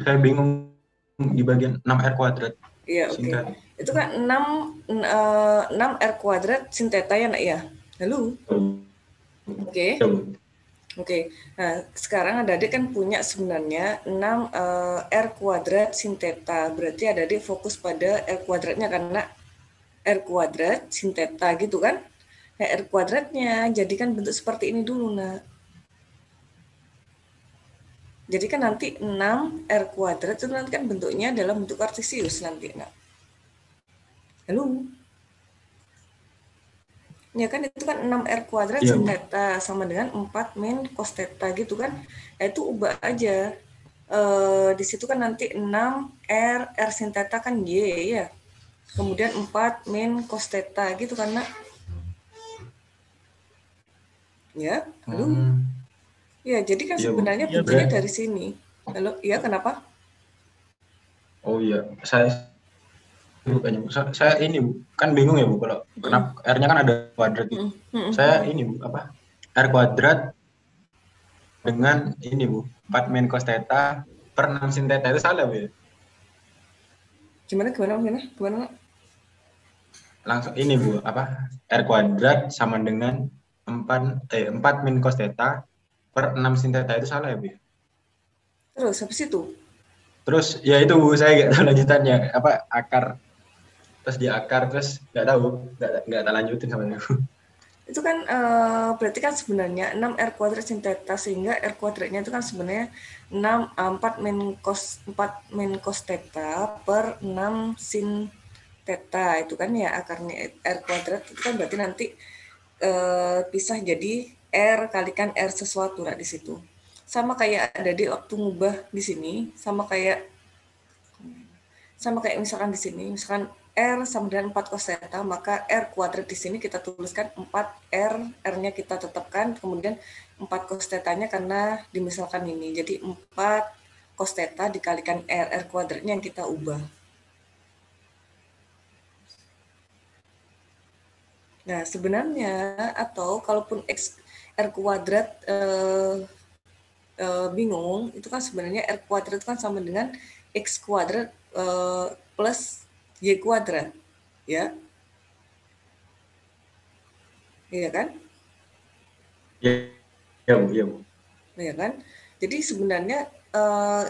saya bingung di bagian 6R kuadrat. Iya, oke. Itu kan 6 R kuadrat sin theta ya, Nak ya? Lalu? Oke. Ya, Bu. Oke. Nah, sekarang adik kan punya sebenarnya 6 R kuadrat sin theta. Berarti adik fokus pada R kuadratnya karena R kuadrat sin theta gitu kan? Nah, R kuadratnya jadikan bentuk seperti ini dulu, Nak. Jadi kan nanti 6 R kuadrat itu nanti kan bentuknya dalam bentuk kartesius nanti, Nak. Lalu? Ya kan itu kan 6R kuadrat Iya, sin Bu. theta sama dengan 4 min cos theta gitu kan. Nah, itu ubah aja. Di situ kan nanti 6R sin theta kan Y ya. Kemudian 4 min cos theta gitu kan, Nak. Ya, lalu? Ya, jadi kan Iya, Bu. sebenarnya Iya, bentuknya dari sini. Lalu, ya kenapa? Oh iya, bukannya Bu. Saya ini Bu, kan bingung ya Bu kalau kenapa R-nya kan ada kuadrat gitu. Saya ini Bu, apa? R kuadrat dengan ini Bu, 4 min cos theta per 6 sin theta itu salah Bu ya? Gimana? Langsung ini Bu, apa? R kuadrat sama dengan 4 min cos theta per 6 sin theta itu salah ya Bu ya? Terus habis itu Terus ya itu Bu, saya nggak tahu lanjutannya apa akar, terus di akar terus nggak tahu, nggak tak lanjutin sama itu. itu kan berarti kan sebenarnya 6 R kuadrat sin theta sehingga R kuadratnya itu kan sebenarnya 6 4 min cos theta per 6 sin theta itu kan ya akarnya R kuadrat itu kan berarti nanti pisah jadi R kalikan R sesuatu nah di situ. Sama kayak ada di waktu ngubah di sini sama kayak misalkan di sini, misalkan R sama dengan 4 cos theta, maka R kuadrat di sini kita tuliskan 4R, R-nya kita tetapkan, kemudian 4 cos theta-nya karena dimisalkan ini. Jadi 4 cos theta dikalikan R, R kuadratnya yang kita ubah. Nah, sebenarnya atau kalaupun X R kuadrat bingung, itu kan sebenarnya R kuadrat kan sama dengan X kuadrat plus Y kuadrat, ya. Iya kan? Ya, ya Bu, ya Bu. Ya kan? Jadi sebenarnya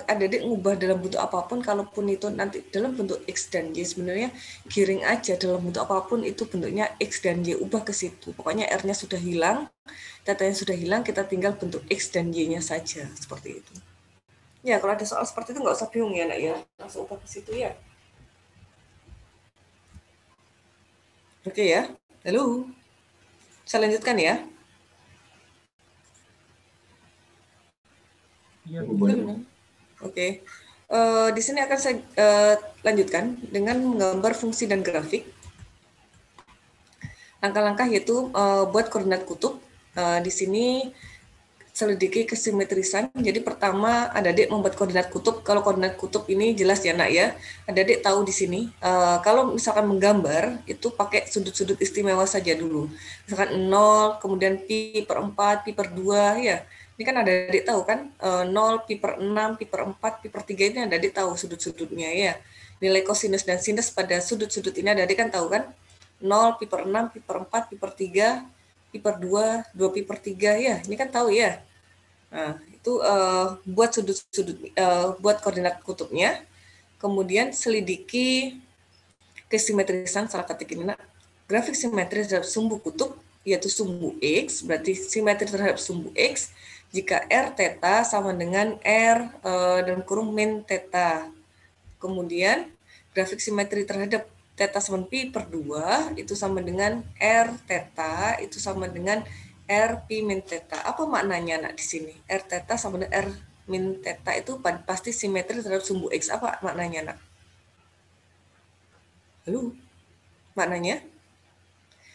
adik-adik ngubah dalam bentuk apapun, kalaupun itu nanti dalam bentuk X dan Y, sebenarnya giring aja dalam bentuk apapun itu bentuknya X dan Y, ubah ke situ. Pokoknya R-nya sudah hilang, datanya sudah hilang, kita tinggal bentuk X dan Y-nya saja, seperti itu. Ya, kalau ada soal seperti itu nggak usah bingung ya, Nak ya. Langsung ubah ke situ ya. Oke ya. Lalu, saya lanjutkan ya. Iya Bu, boleh Bu. Oke. Di sini akan saya lanjutkan dengan menggambar fungsi dan grafik. Langkah-langkah yaitu buat koordinat kutub. Di sini selidiki kesimetrisan. Jadi pertama adik-adik membuat koordinat kutub. Kalau koordinat kutub ini jelas ya, Nak ya. Adik-adik tahu di sini. Kalau misalkan menggambar itu pakai sudut-sudut istimewa saja dulu. Misalkan 0, kemudian pi per 4, pi per 2 ya. Ini kan adik-adik tahu kan 0, pi per 6, pi per 4, pi per 3 ini adik-adik tahu sudut-sudutnya ya. Nilai kosinus dan sinus pada sudut-sudut ini adik-adik kan tahu kan. 0, pi per 6, pi per 4, pi per 3, pi per 2, 2 pi per 3 ya. Ini kan tahu ya. Nah, itu buat sudut-sudut buat koordinat kutubnya. Kemudian selidiki kesimetrisan salah ketik ini, Nak. Grafik simetris terhadap sumbu kutub yaitu sumbu X, berarti simetri terhadap sumbu X jika R theta sama dengan R dalam kurung min theta. Kemudian grafik simetri terhadap theta sama pi per 2 itu sama dengan R theta itu sama dengan R pi min theta. Apa maknanya, Nak, di sini? R theta sama dengan R min theta itu pasti simetri terhadap sumbu X. Apa maknanya, Nak? Halo? Maknanya?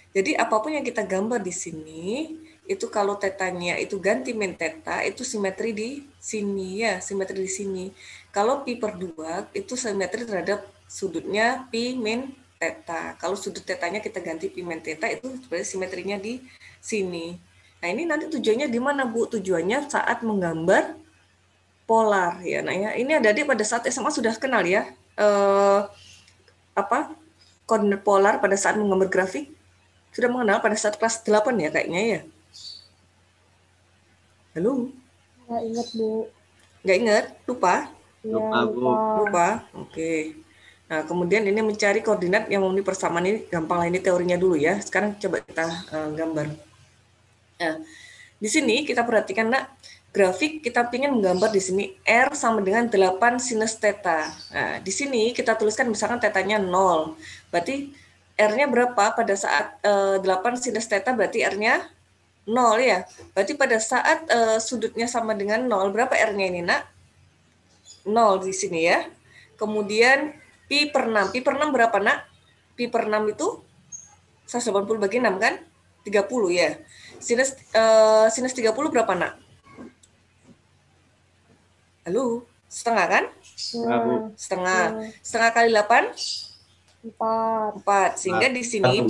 Jadi apapun yang kita gambar di sini, itu kalau tetanya itu ganti min theta, itu simetri di sini ya, simetri di sini. Kalau pi per 2, itu simetri terhadap sudutnya pi min theta. Kalau sudut tetanya kita ganti pi min theta, itu berarti simetrinya di sini. Nah, ini nanti tujuannya di mana, Bu? Tujuannya saat menggambar polar ya. Nah ya, ini adik pada saat SMA sudah kenal ya koordinat polar pada saat menggambar grafik? Sudah mengenal pada saat kelas 8 ya kayaknya ya? Halo? Nggak ingat, Bu. Nggak ingat? Lupa? Ya, Lupa? Oke. Nah, kemudian ini mencari koordinat yang memenuhi persamaan ini gampang lah, ini teorinya dulu ya. Sekarang coba kita gambar. Nah, di sini kita perhatikan nak, grafik kita ingin menggambar di sini R sama dengan 8 sinus theta. Nah, di sini kita tuliskan misalkan tetanya 0. Berarti R-nya berapa pada saat 8 sinus theta, berarti R-nya 0 ya. Berarti pada saat sudutnya sama dengan 0, berapa R-nya ini nak? 0 di sini ya. Kemudian pi per 6. Pi per 6 berapa nak? Pi per 6 itu 180 bagi 6 kan? 30 ya. Sinus 30 berapa nak? Halo, setengah kan? Setengah. Setengah kali 8? 4. Sehingga di sini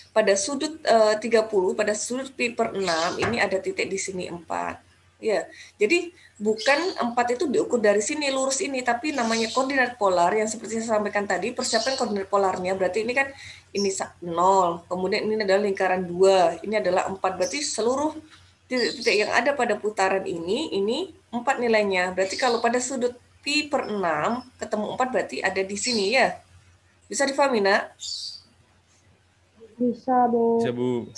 pada sudut 30, pada sudut pi per 6, ini ada titik di sini 4. Ya, jadi bukan 4 itu diukur dari sini lurus ini, tapi namanya koordinat polar yang seperti saya sampaikan tadi, persiapkan koordinat polarnya. Berarti ini kan ini 0, kemudian ini adalah lingkaran 2, ini adalah 4. Berarti seluruh titik yang ada pada putaran ini 4 nilainya. Berarti kalau pada sudut pi per 6 ketemu 4 berarti ada di sini ya. Bisa difahami nak? Bisa, Bu. Bisa, Bu.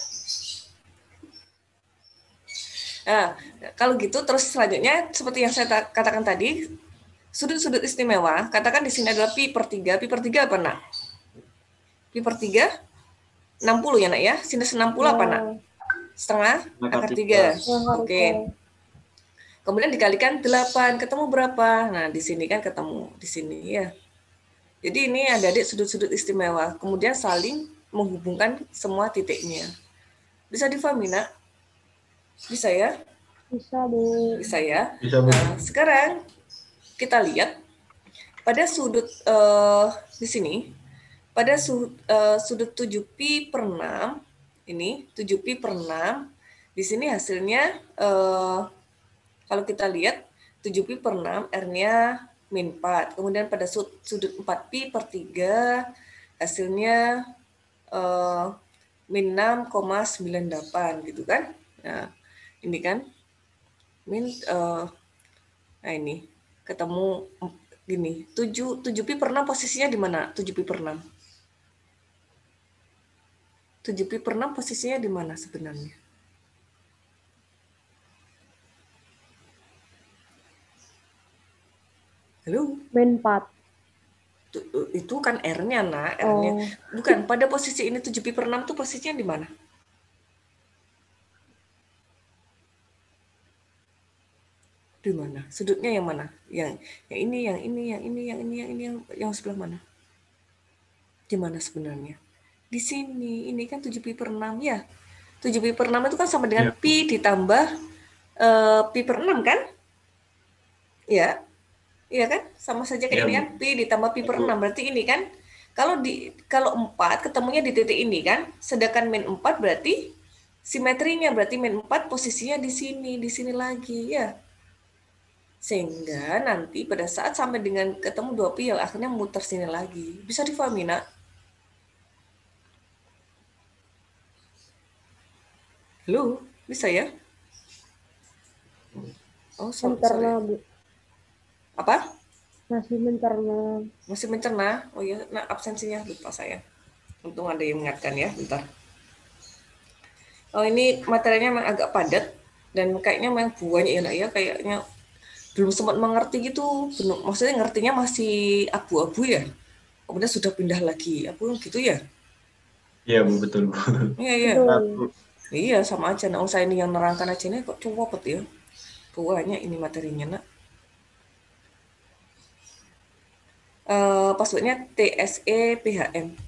Nah, kalau gitu terus selanjutnya seperti yang saya katakan tadi, sudut-sudut istimewa, katakan di sini adalah pi per 3. Pi per 3 apa nak? Pi per 3 60 ya nak ya? Sinus 60 apa nak? Setengah akar 3. Oke. Kemudian dikalikan 8, ketemu berapa? Nah, di sini kan ketemu di sini ya. Jadi ini adik-adik sudut-sudut istimewa, kemudian saling menghubungkan semua titiknya. Bisa difahami nak? Bisa ya? Bisa, Bu. Bisa ya? Bisa, Bu. Nah, sekarang kita lihat pada sudut di sini, pada sudut 7pi per 6, ini 7pi per 6, di sini hasilnya kalau kita lihat 7pi per 6, R-nya min 4. Kemudian pada sudut 4pi per 3, hasilnya min 6,98 gitu kan. Nah, ini kan min nah ini ketemu gini 7pi per 6 posisinya di mana? 7pi per 6 7pi per 6 posisinya di mana sebenarnya? Halo? Min 4. Itu kan R-nya nak, R-nya bukan pada posisi ini 7pi per 6 tuh posisinya di mana? Di mana? Sudutnya yang mana? Yang ini, yang ini, yang ini, yang ini, yang sebelah mana? Di mana sebenarnya? Di sini. Ini kan 7pi per 6 ya. 7pi per 6 itu kan sama dengan pi ditambah pi per 6 kan? Ya. Iya kan? Sama saja kayak ini kan, pi ditambah pi per 6. Berarti ini kan kalau 4 ketemunya di titik ini kan, sedangkan min 4 berarti simetrinya, berarti min 4 posisinya di sini lagi ya. Sehingga nanti pada saat sampai dengan ketemu 2pi yang akhirnya muter sini lagi. Bisa difahami nak? Halo, bisa ya? Oh, sorry. Bu. Apa? Masih mencerna. Masih mencerna? Oh iya, nah absensinya lupa saya. Untung ada yang mengingatkan ya, bentar. Oh ini materinya memang agak padat dan kayaknya memang banyak ya nak ya, kayaknya belum sempat mengerti gitu. Maksudnya ngertinya masih abu-abu ya. Kemudian sudah pindah lagi, abu gitu ya? Iya Bu, betul Bu. Iya. Iya sama aja. Nah, saya ini yang nerangkan aja ini kok copot ya. Banyak ini materinya nak. Passwordnya TSE PHM.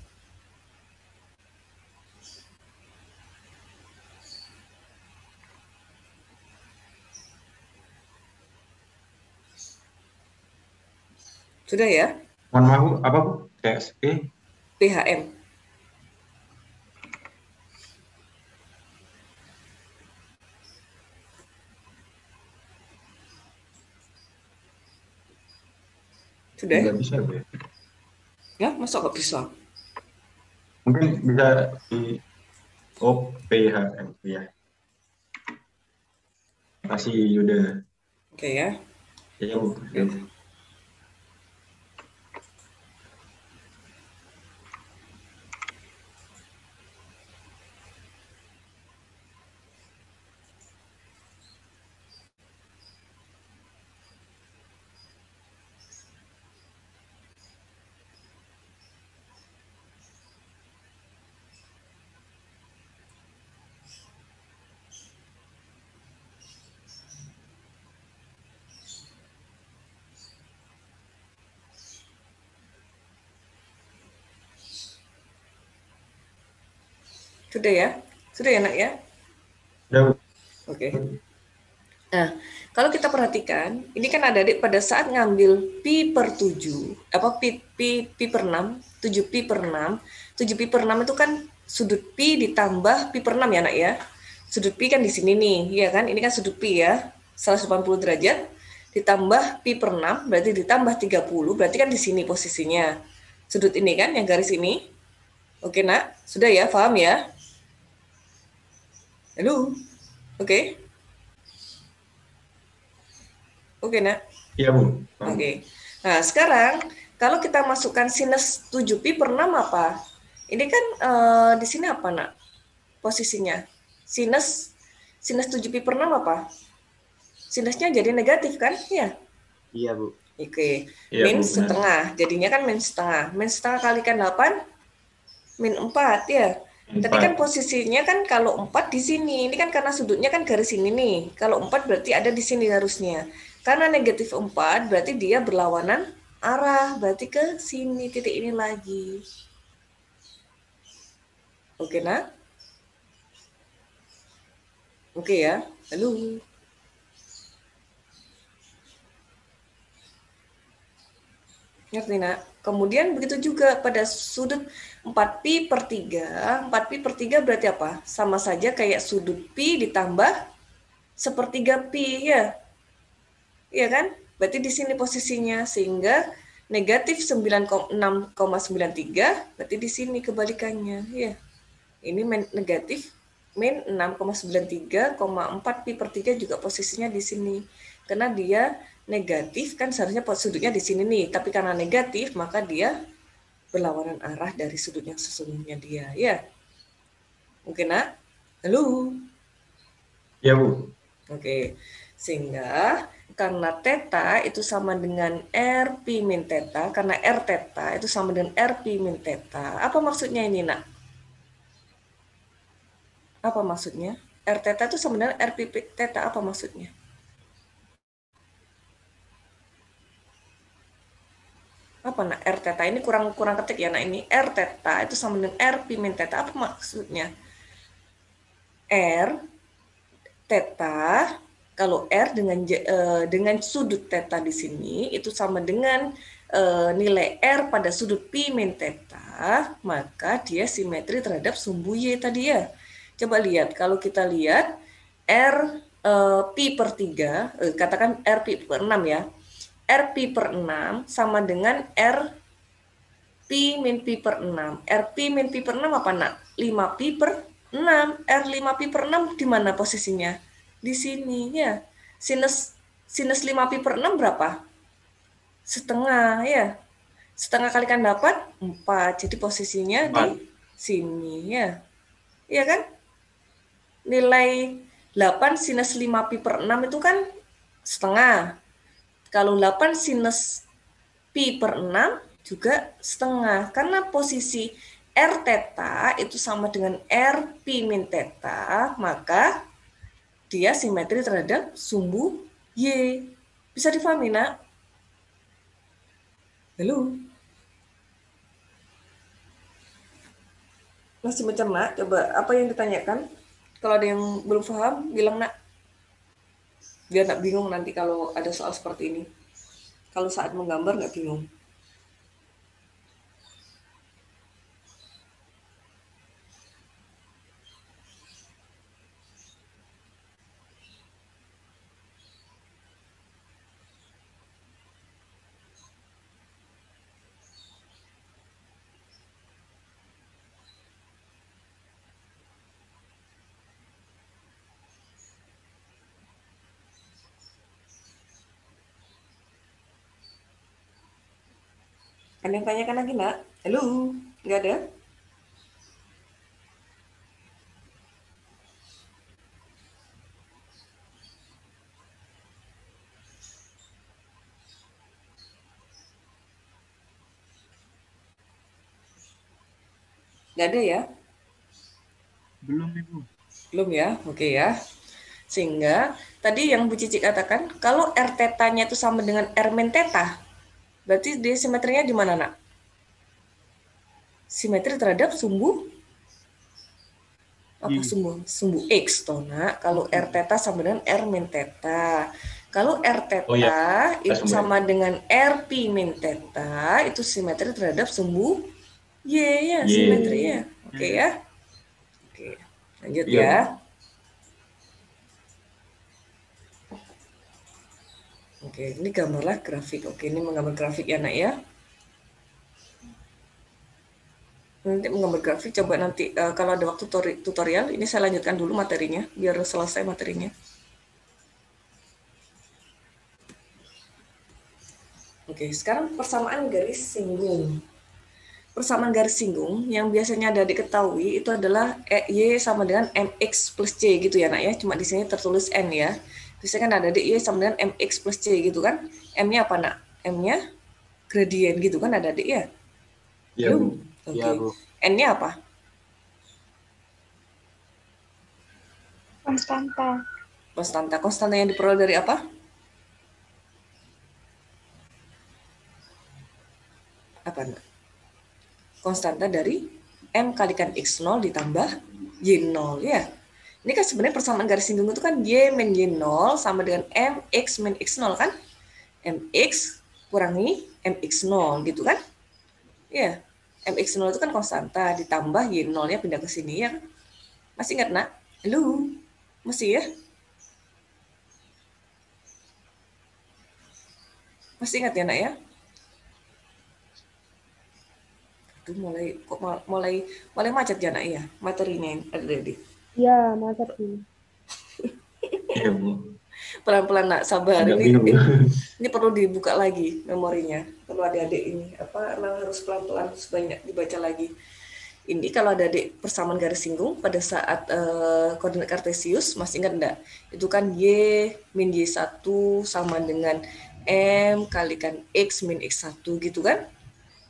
Sudah ya? Mohon maaf Bu, apa Bu? TSE? PHM. Sudah? Nggak bisa, Bu. Ya, masa nggak bisa? Mungkin bisa di OPHM ya. Makasih Yuda. Oke ya. Ya, Bu. Ya, Oke. Bu. Sudah ya? Sudah ya, Nak ya? Ya, Bu. Oke. Nah, kalau kita perhatikan, ini kan adik-adik pada saat ngambil pi per 7, apa pi per 6, 7 pi per 6, 7 pi per 6 itu kan sudut pi ditambah pi per 6 ya, Nak ya. Sudut pi kan di sini nih, ya kan? Ini kan sudut pi ya, 180 derajat ditambah pi per 6 berarti ditambah 30, berarti kan di sini posisinya. Sudut ini kan yang garis ini. Oke, Nak? Sudah ya, paham ya? Halo. Oke. Oke, Nak. Iya, Bu. Oke. Nah, sekarang kalau kita masukkan sinus 7pi per 6 apa? Ini kan di sini apa, Nak? Posisinya. Sinus sinus 7pi per 6 apa? Sinusnya jadi negatif kan? Iya. Iya, Bu. Oke. Iya, Min Bu, benar. setengah. Jadinya kan min setengah. Min setengah kalikan 8 min 4 ya. Tapi kan 4. posisinya kan kalau 4 di sini, ini kan karena sudutnya kan garis ini nih. Kalau 4 berarti ada di sini harusnya. Karena negatif 4 berarti dia berlawanan arah, berarti ke sini titik ini lagi. Oke, Nak? Oke ya. Halo. Ngerti, Nak? Kemudian begitu juga pada sudut 4pi per 3. 4pi per 3 berarti apa? Sama saja kayak sudut pi ditambah sepertiga pi ya. Iya kan? Berarti di sini posisinya sehingga negatif 96,93 berarti di sini kebalikannya ya. Ini negatif min 6,93,4 pi per 3 juga posisinya di sini. Karena dia negatif kan seharusnya sudutnya di sini nih, tapi karena negatif maka dia berlawanan arah dari sudut yang sesungguhnya dia ya. Mungkin, Nak? Halo. Iya, Bu. Oke, sehingga karena theta itu sama dengan R pi min theta, karena R theta itu sama dengan R pi min theta. Apa maksudnya ini, Nak? Apa maksudnya? R theta itu sama dengan R pi theta, apa maksudnya? Apa, Nak? R theta ini kurang ketik ya, Nak, ini. R theta itu sama dengan R pi min theta, apa maksudnya? R theta, kalau R dengan sudut theta di sini itu sama dengan nilai R pada sudut pi min theta, maka dia simetri terhadap sumbu Y tadi ya. Coba lihat, kalau kita lihat R pi per 3, katakan R pi per 6 ya. R pi per 6 sama dengan R pi min pi per 6. R pi min pi per 6 apa, Nak? 5 pi per 6. R 5 pi per 6 di mana posisinya? Di sini ya. Sinus 5 pi per 6 berapa? Setengah ya. Setengah kalikan 8, 4. Jadi posisinya 4. di sini ya. Iya kan? Nilai 8 sinus 5 pi per 6 itu kan setengah. Kalau 8 sinus pi per 6 juga setengah. Karena posisi R theta itu sama dengan R pi min theta, maka dia simetri terhadap sumbu Y. Bisa difahami, Nak? Halo? Masih mencerna? Coba apa yang ditanyakan? Kalau ada yang belum paham, bilang, Nak. Biar nggak bingung nanti kalau ada soal seperti ini. Kalau saat menggambar nggak bingung. Ada yang tanyakan lagi, Nak? Halo? Nggak ada? Nggak ada ya? Belum, Ibu. Belum ya? Oke ya. Sehingga tadi yang Bu Cici katakan, kalau R tetanya itu sama dengan R min teta, berarti dia simetrinya di mana, Nak? Simetri terhadap sumbu apa sumbu X toh, Nak. Kalau R theta sama dengan R min theta. Kalau R theta itu sama dengan R pi min theta, itu simetri terhadap sumbu Y ya, simetri ya. Oke ya. Oke, lanjut ya. Oke, ini gambarlah grafik. Oke, ini menggambar grafik ya, Nak ya. Nanti menggambar grafik, coba nanti kalau ada waktu tutorial, ini saya lanjutkan dulu materinya, biar selesai materinya. Oke, sekarang persamaan garis singgung. Persamaan garis singgung yang biasanya ada diketahui itu adalah Y sama dengan MX plus C gitu ya, Nak ya. Cuma di sini tertulis N ya. Biasanya kan ada Y sama dengan MX plus C gitu kan. M-nya apa, Nak? M-nya gradien gitu kan ada adik ya? Iya, Bu. Oke. Ya, Bu. N-nya apa? Konstanta. Konstanta. Konstanta yang diperoleh dari apa? Apa, Nak? Konstanta dari M kalikan X0 ditambah Y0 ya. Ini kan sebenarnya persamaan garis singgung itu kan Y min Y0 sama dengan MX min X0 kan? MX kurangi MX0 gitu kan? Ya. MX0 itu kan konstanta, ditambah Y0-nya pindah ke sini ya. Masih ingat, Nak? Halo? Masih ya? Masih ingat ya, Nak ya? Aduh, mulai macet ya, Nak ya? Materinya yang ada di. Iya, macet sih. Iya, Bu. Pelan-pelan, Nak, sabar. Ini perlu dibuka lagi memorinya. Perlu adik-adik ini memang harus pelan-pelan, harus banyak dibaca lagi. Ini kalau ada adik persamaan garis singgung pada saat koordinat kartesius, masih ingat enggak? Itu kan Y min Y1 sama dengan M kalikan X min X1 gitu kan?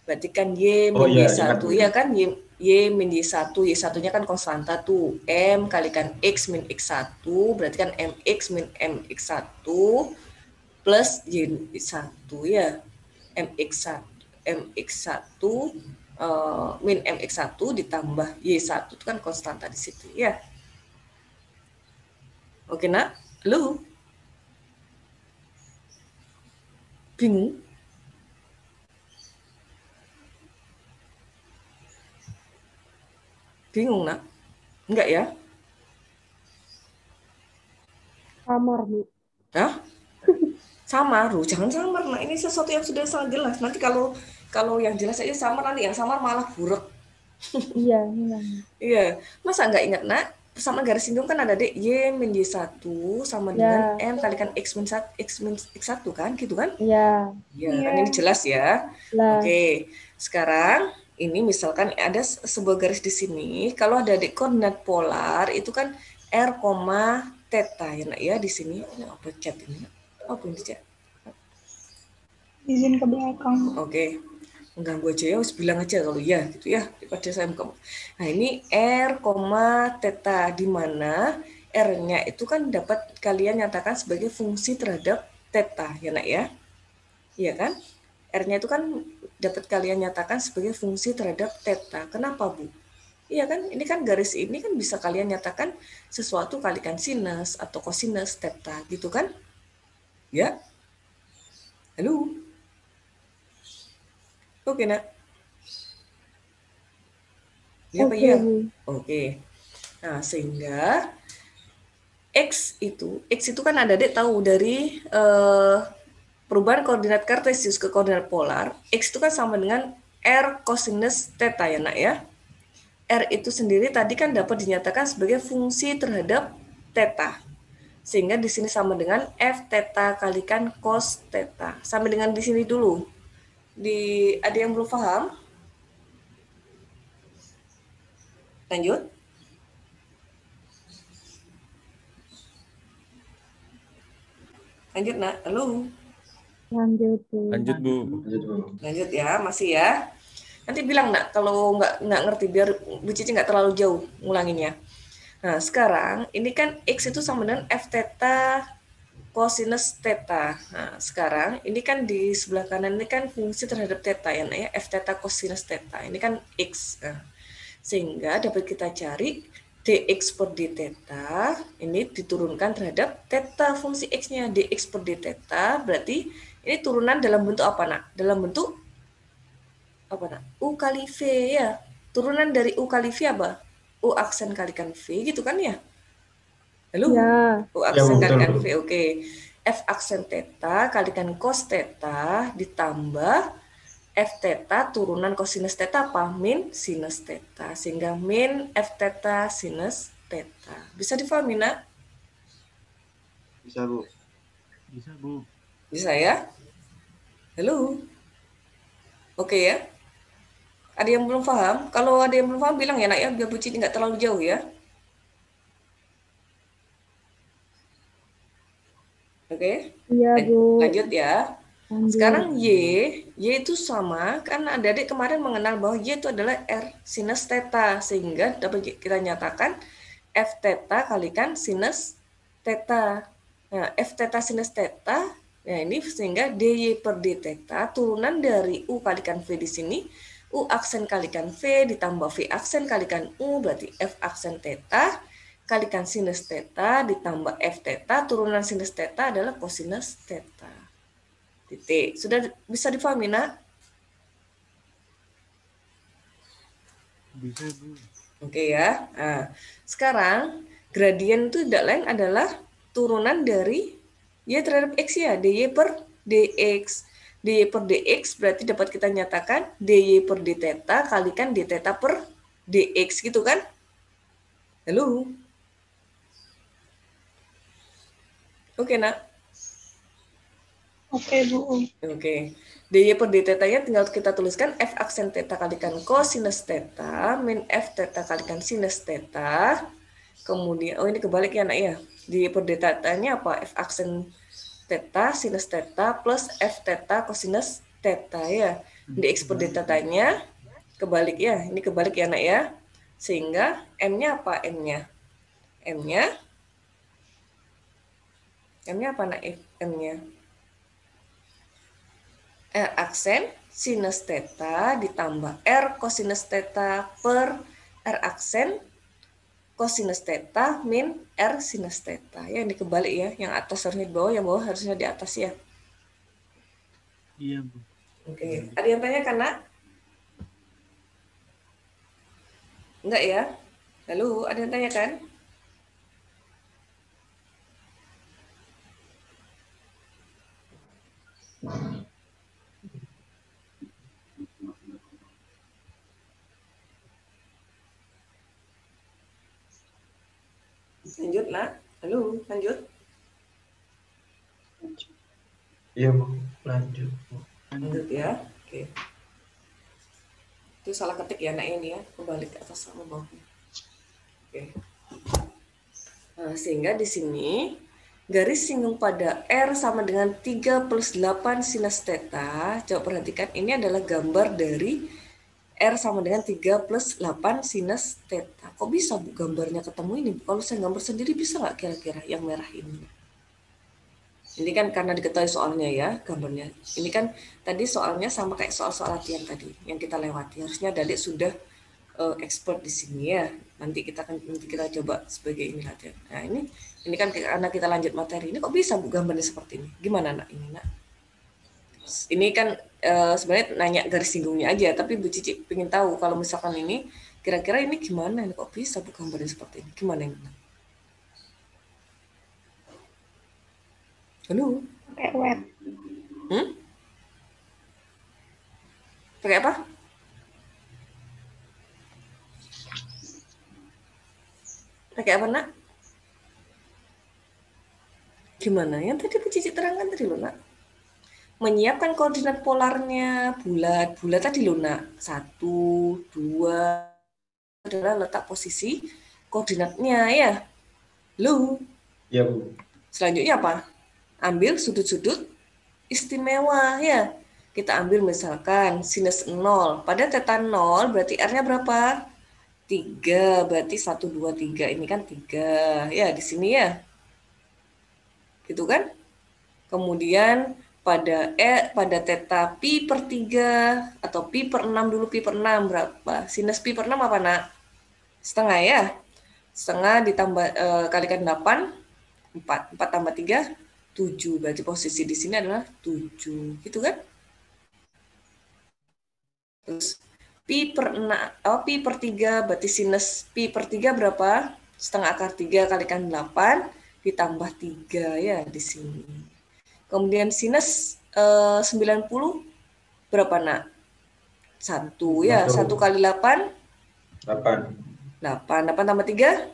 Berarti kan Y min Y1, ya kan? Y min Y1, Y1-nya kan konstanta tuh. M kalikan X min X1, berarti kan MX min MX1 plus Y1 ya. MX1 min MX1 ditambah Y1 itu kan konstanta di situ ya. Oke, Nak? Lu? Bingung? Bingung, Nak? Enggak ya? Samar, Bu. Hah? Samar, jangan samar. Nah, ini sesuatu yang sudah sangat jelas. Nanti kalau yang jelas aja samar, nanti yang samar malah buruk. Iya, iya. Masa nggak ingat, Nak? Persamaan garis singgung kan ada Y min Y1 sama dengan M kalikan X min X1 kan, gitu kan? Iya. Iya, kan ini jelas ya. Oke, sekarang ini misalkan ada sebuah garis di sini, kalau ada di koordinat polar itu kan R, theta ya, Nak ya, di sini. Ini apa chat ini? Apa ini chat? Izin ke belakang. Oke. Mengganggu aja ya, harus bilang aja kalau ya gitu ya, daripada saya buka. Nah, ini R, theta di mana R-nya itu kan dapat kalian nyatakan sebagai fungsi terhadap theta ya, Nak ya. Iya kan? R-nya itu kan dapat kalian nyatakan sebagai fungsi terhadap theta. Kenapa, Bu? Iya kan? Ini kan garis ini kan bisa kalian nyatakan sesuatu kalikan sinus atau kosinus theta gitu kan? Ya. Halo? Oke, Nak. Ya, Pak, ya? Oke. Nah, sehingga X itu kan ada dek tahu dari perubahan koordinat kartesius ke koordinat polar. X itu kan sama dengan R cosinus theta ya, Nak ya. R itu sendiri tadi kan dapat dinyatakan sebagai fungsi terhadap theta. Sehingga di sini sama dengan F theta kalikan cos theta. Sampai dengan di sini dulu. Ada yang belum paham? Lanjut. Lanjut, Nak. Halo. Lanjut, Bu. Lanjut, Bu. Lanjut ya, masih ya. Nanti bilang, Nak, kalau nggak ngerti, biar Bu Cici nggak terlalu jauh ngulanginnya. Nah, sekarang ini kan X itu sama dengan F theta cosinus theta. Nah, sekarang ini kan di sebelah kanan ini kan fungsi terhadap theta ya, Nak, ya. F theta cosinus theta. Ini kan X. Nah, sehingga dapat kita cari dx per d theta ini diturunkan terhadap theta fungsi x-nya. Dx per d theta berarti ini turunan dalam bentuk apa, Nak? Dalam bentuk apa, Nak? U kali V ya. Turunan dari U kali V apa? U aksen kalikan V gitu kan ya? Halo? Ya. U aksen Ya, betul. kalikan V, oke. F aksen theta kalikan cos theta ditambah F theta turunan cosinus theta apa? Min sinus theta. Sehingga min F theta sinus theta. Bisa difahami, Nak? Bisa, Bu. Bisa, Bu. Bisa ya? Halo? Oke ya? Ada yang belum paham? Kalau ada yang belum paham bilang ya, Nak, ya, biar Bu Cici nggak terlalu jauh ya. Oke? Iya, Bu. Lanjut ya. Lanjut. Sekarang Y itu sama, kan adik-adik kemarin mengenal bahwa Y itu adalah R sinus theta, sehingga dapat kita nyatakan F theta kalikan sinus theta. Nah, F theta sinus theta, nah ini sehingga DY per D theta turunan dari U kalikan V di sini, U aksen kalikan V ditambah V aksen kalikan U, berarti F aksen theta kalikan sinus theta ditambah F theta turunan sinus theta adalah cosinus theta. Titik. Sudah bisa difahami, Nak? Bisa, Bu. Oke ya. Nah, sekarang gradien itu tidak lain adalah turunan dari Y terhadap X ya. dy per dx. dy per dx berarti dapat kita nyatakan dy per d theta kalikan d theta per dx gitu kan? Halo? Oke, Nak? Oke, Bu. Oke. dy per d theta-nya tinggal kita tuliskan F aksen theta kalikan cosinus theta min F theta kalikan sinus theta. Kemudian, oh ini kebalik ya, Nak ya. Dy per d theta-nya apa? F aksen theta sinus theta plus F theta cosinus theta ya. Dx per d theta-nya kebalik ya. Ini kebalik ya, Nak ya. Sehingga M-nya apa? M-nya apa, Nak? M-nya R aksen sinus theta ditambah R cosinus theta per R aksen cosinus theta min R sinus theta. Ya, ini kebalik ya. Yang atas harusnya di bawah, yang bawah harusnya di atas ya. Iya, Bu. Oke. Ada yang tanya kan, Nak? Enggak ya? Lalu, ada yang tanya kan? Lanjut, Nak. Halo, lanjut. Iya, Bu. Lanjut, Bu. Lanjut ya. Oke. Itu salah ketik ya, Nak, ini ya. Kebalik ke atas sama bawahnya. Oke. Nah, sehingga di sini garis singgung pada R sama dengan 3 plus 8 sinus theta. Coba perhatikan, ini adalah gambar dari R sama dengan 3 plus 8 sinus theta. Kok bisa, Bu, gambarnya ketemu ini? Kalau saya gambar sendiri bisa nggak kira-kira yang merah ini? Ini kan karena diketahui soalnya ya, gambarnya. Ini kan tadi soalnya sama kayak soal-soal latihan tadi yang kita lewati. Harusnya Adik sudah expert di sini ya. Nanti kita coba sebagai ini latihan. Nah, ini kan karena kita lanjut materi. Ini kok bisa, Bu, gambarnya seperti ini? Gimana, Nak, ini, Nak? Ini kan sebenarnya nanya garis singgungnya aja, tapi Bu Cici pengen tahu kalau misalkan ini kira-kira ini gimana? Ini kok bisa, Bu, gambarnya seperti ini? Gimana ini, Nak? Halo? Pakai web. Pakai apa? Pakai apa, Nak? Gimana? Yang tadi Bu Cici terangkan tadi loh, Nak. menyiapkan koordinat polarnya bulat. Bulat tadi loh nak. 1, 2 adalah letak posisi koordinatnya ya. Lu. Iya Bu. Selanjutnya apa? Ambil sudut-sudut istimewa ya. Kita ambil misalkan sinus 0. Pada theta 0 berarti R-nya berapa? 3. Berarti 1, 2, 3. Ini kan 3. Ya, di sini ya. Gitu kan? Kemudian pada theta pi per 3 atau pi per 6 dulu, pi per 6 berapa? Sinus pi per 6 apa nak? Setengah ya. Setengah ditambah kalikan 8, 4 tambah 3, 7. Berarti posisi di sini adalah 7. Gitu kan? Terus pi per 6, pi per 3 berarti sinus pi per 3 berapa? Setengah akar 3 kalikan 8 ditambah 3 ya di sini. Kemudian sinus 90 berapa nak? 1 ya. 1 kali 8? 8. 8 tambah 3?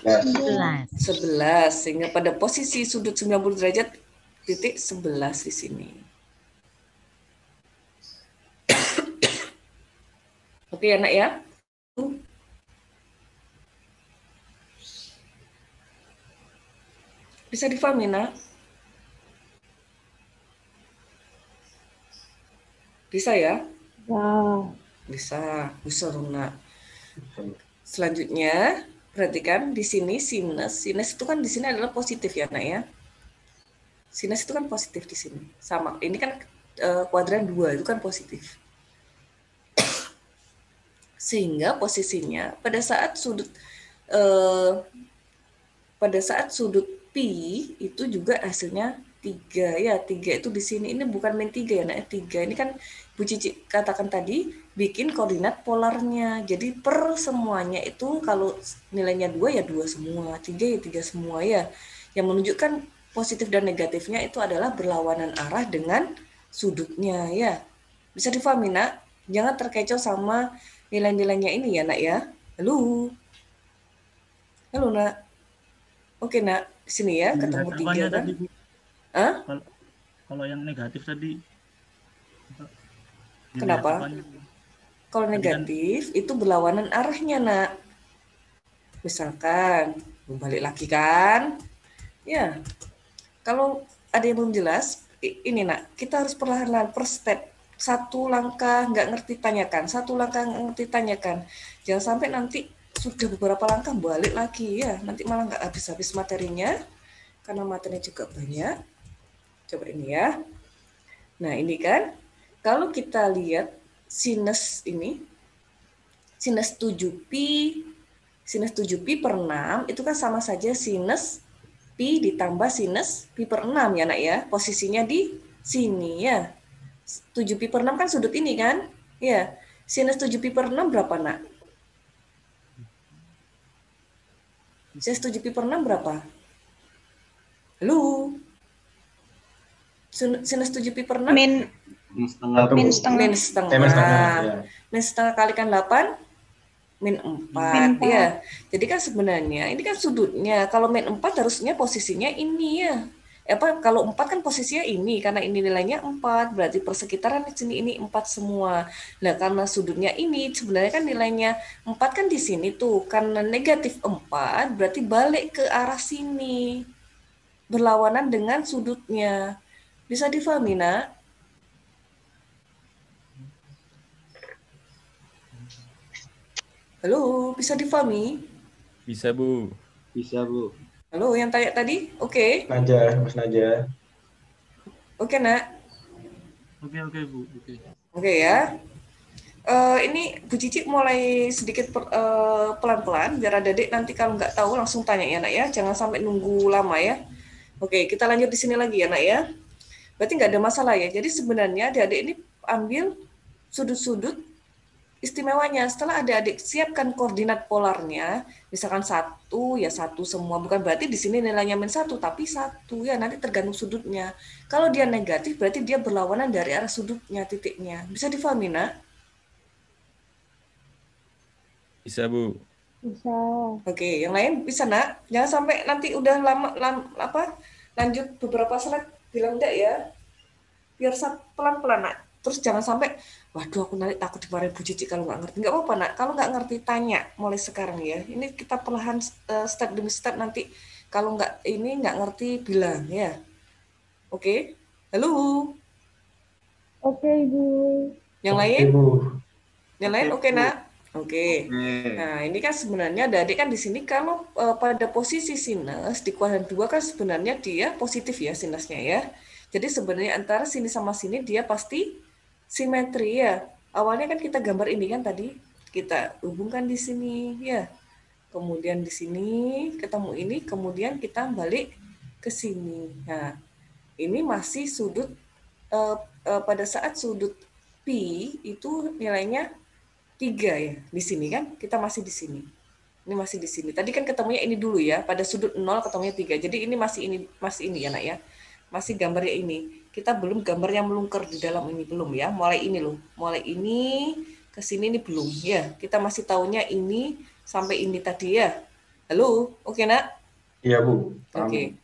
11. 11. Sehingga pada posisi sudut 90 derajat titik 11 di sini. Oke ya nak ya. Bisa difahami nak? Bisa ya? Ya. Bisa nak. Selanjutnya, perhatikan di sini sinus itu kan di sini adalah positif ya nak ya. Sinus itu kan positif di sini. Sama. Ini kan kuadran 2 itu kan positif. Sehingga posisinya pada saat sudut pi itu juga hasilnya 3 ya. 3 itu di sini ini bukan min 3 ya nak. 3 ini kan Bu Cici katakan tadi bikin koordinat polarnya. Jadi per semuanya itu kalau nilainya 2 ya 2 semua, 3 ya 3 semua ya. Yang menunjukkan positif dan negatifnya itu adalah berlawanan arah dengan sudutnya ya. Bisa difahami nak? Jangan terkecoh sama nilai-nilainya ini ya nak ya. Halo nak. Oke nak, sini ya ketemu 3 kan? Tadi, Bu. Hah? Kalau yang negatif tadi. Kenapa? Kalau negatif itu berlawanan arahnya nak. Misalkan balik lagi kan? Ya. Kalau ada yang belum jelas, ini nak, kita harus perlahan-lahan per step. 1 langkah nggak ngerti tanyakan, 1 langkah nggak ngerti tanyakan. Jangan sampai nanti sudah beberapa langkah balik lagi ya, nanti malah nggak habis-habis materinya, karena materinya juga banyak. Coba ini ya. Nah ini kan, kalau kita lihat sinus ini, sinus 7pi per 6, itu kan sama saja sinus pi ditambah sinus pi per 6 ya nak ya, posisinya di sini ya. 7pi per 6 kan sudut ini kan? Ya, sinus 7pi per 6 berapa nak? Sinus 7pi per 6 berapa? Halo? Sinus 7pi per 6? Min setengah. Min setengah. Min setengah kalikan 8? Min 4. Ya. Jadi kan sebenarnya ini kan sudutnya. Kalau min 4 harusnya posisinya ini ya. Kalau 4 kan posisinya ini, karena ini nilainya 4, berarti persekitaran di sini ini 4 semua. Nah, karena sudutnya ini sebenarnya kan nilainya 4 kan di sini tuh, karena negatif 4 berarti balik ke arah sini. Berlawanan dengan sudutnya. Bisa difahami, nak? Halo, bisa difahami? Bisa, Bu. Bisa, Bu. Halo, yang tanya tadi? Oke. Mas Naja. Oke, nak. Oke, Bu. Oke ya. Ini Bu Cici mulai sedikit pelan-pelan, biar adik nanti kalau nggak tahu langsung tanya ya, nak ya. Jangan sampai nunggu lama ya. Oke, kita lanjut di sini lagi ya, nak ya. Berarti nggak ada masalah ya. Jadi sebenarnya adik-adik ini ambil sudut-sudut istimewanya. Setelah adik-adik siapkan koordinat polarnya, misalkan 1 ya 1 semua, bukan berarti di sini nilainya min 1, tapi 1 ya, nanti tergantung sudutnya. Kalau dia negatif berarti dia berlawanan dari arah sudutnya, titiknya. Bisa difahami nak? Bisa, Bu. Bisa. Oke, yang lain bisa nak? Jangan sampai nanti udah lanjut beberapa slide bilang enggak ya. biar pelan-pelan nak. Terus jangan sampai, waduh aku nanti takut dimarahin Bu Cici kalau nggak ngerti. Nggak apa-apa nak, kalau nggak ngerti tanya mulai sekarang ya. Ini kita perlahan step demi step, nanti kalau nggak ngerti bilang ya. Oke? Halo? Oke, Ibu. Yang Oke, lain? Bu. Yang lain oke Bu. nak? Oke. Nah, ini kan sebenarnya adik kan di sini kalau pada posisi sinus di kuadran 2 kan sebenarnya dia positif ya sinusnya ya. Jadi sebenarnya antara sini sama sini dia pasti simetri ya. Awalnya kan kita gambar ini kan tadi kita hubungkan di sini ya. Kemudian di sini ketemu ini, kemudian kita balik ke sini. Nah, ini masih sudut pada saat sudut P itu nilainya 3 ya. Di sini kan kita masih di sini. Ini masih di sini. Tadi kan ketemunya ini dulu ya, pada sudut 0 ketemunya 3. Jadi ini masih ini ya nak ya. Masih gambarnya ini. Kita belum gambar yang melungker di dalam ini belum ya. Mulai ini loh. Mulai ini ke sini ini belum ya. Kita masih tahunya ini sampai ini tadi ya. Halo, oke nak? Iya, Bu. Oke.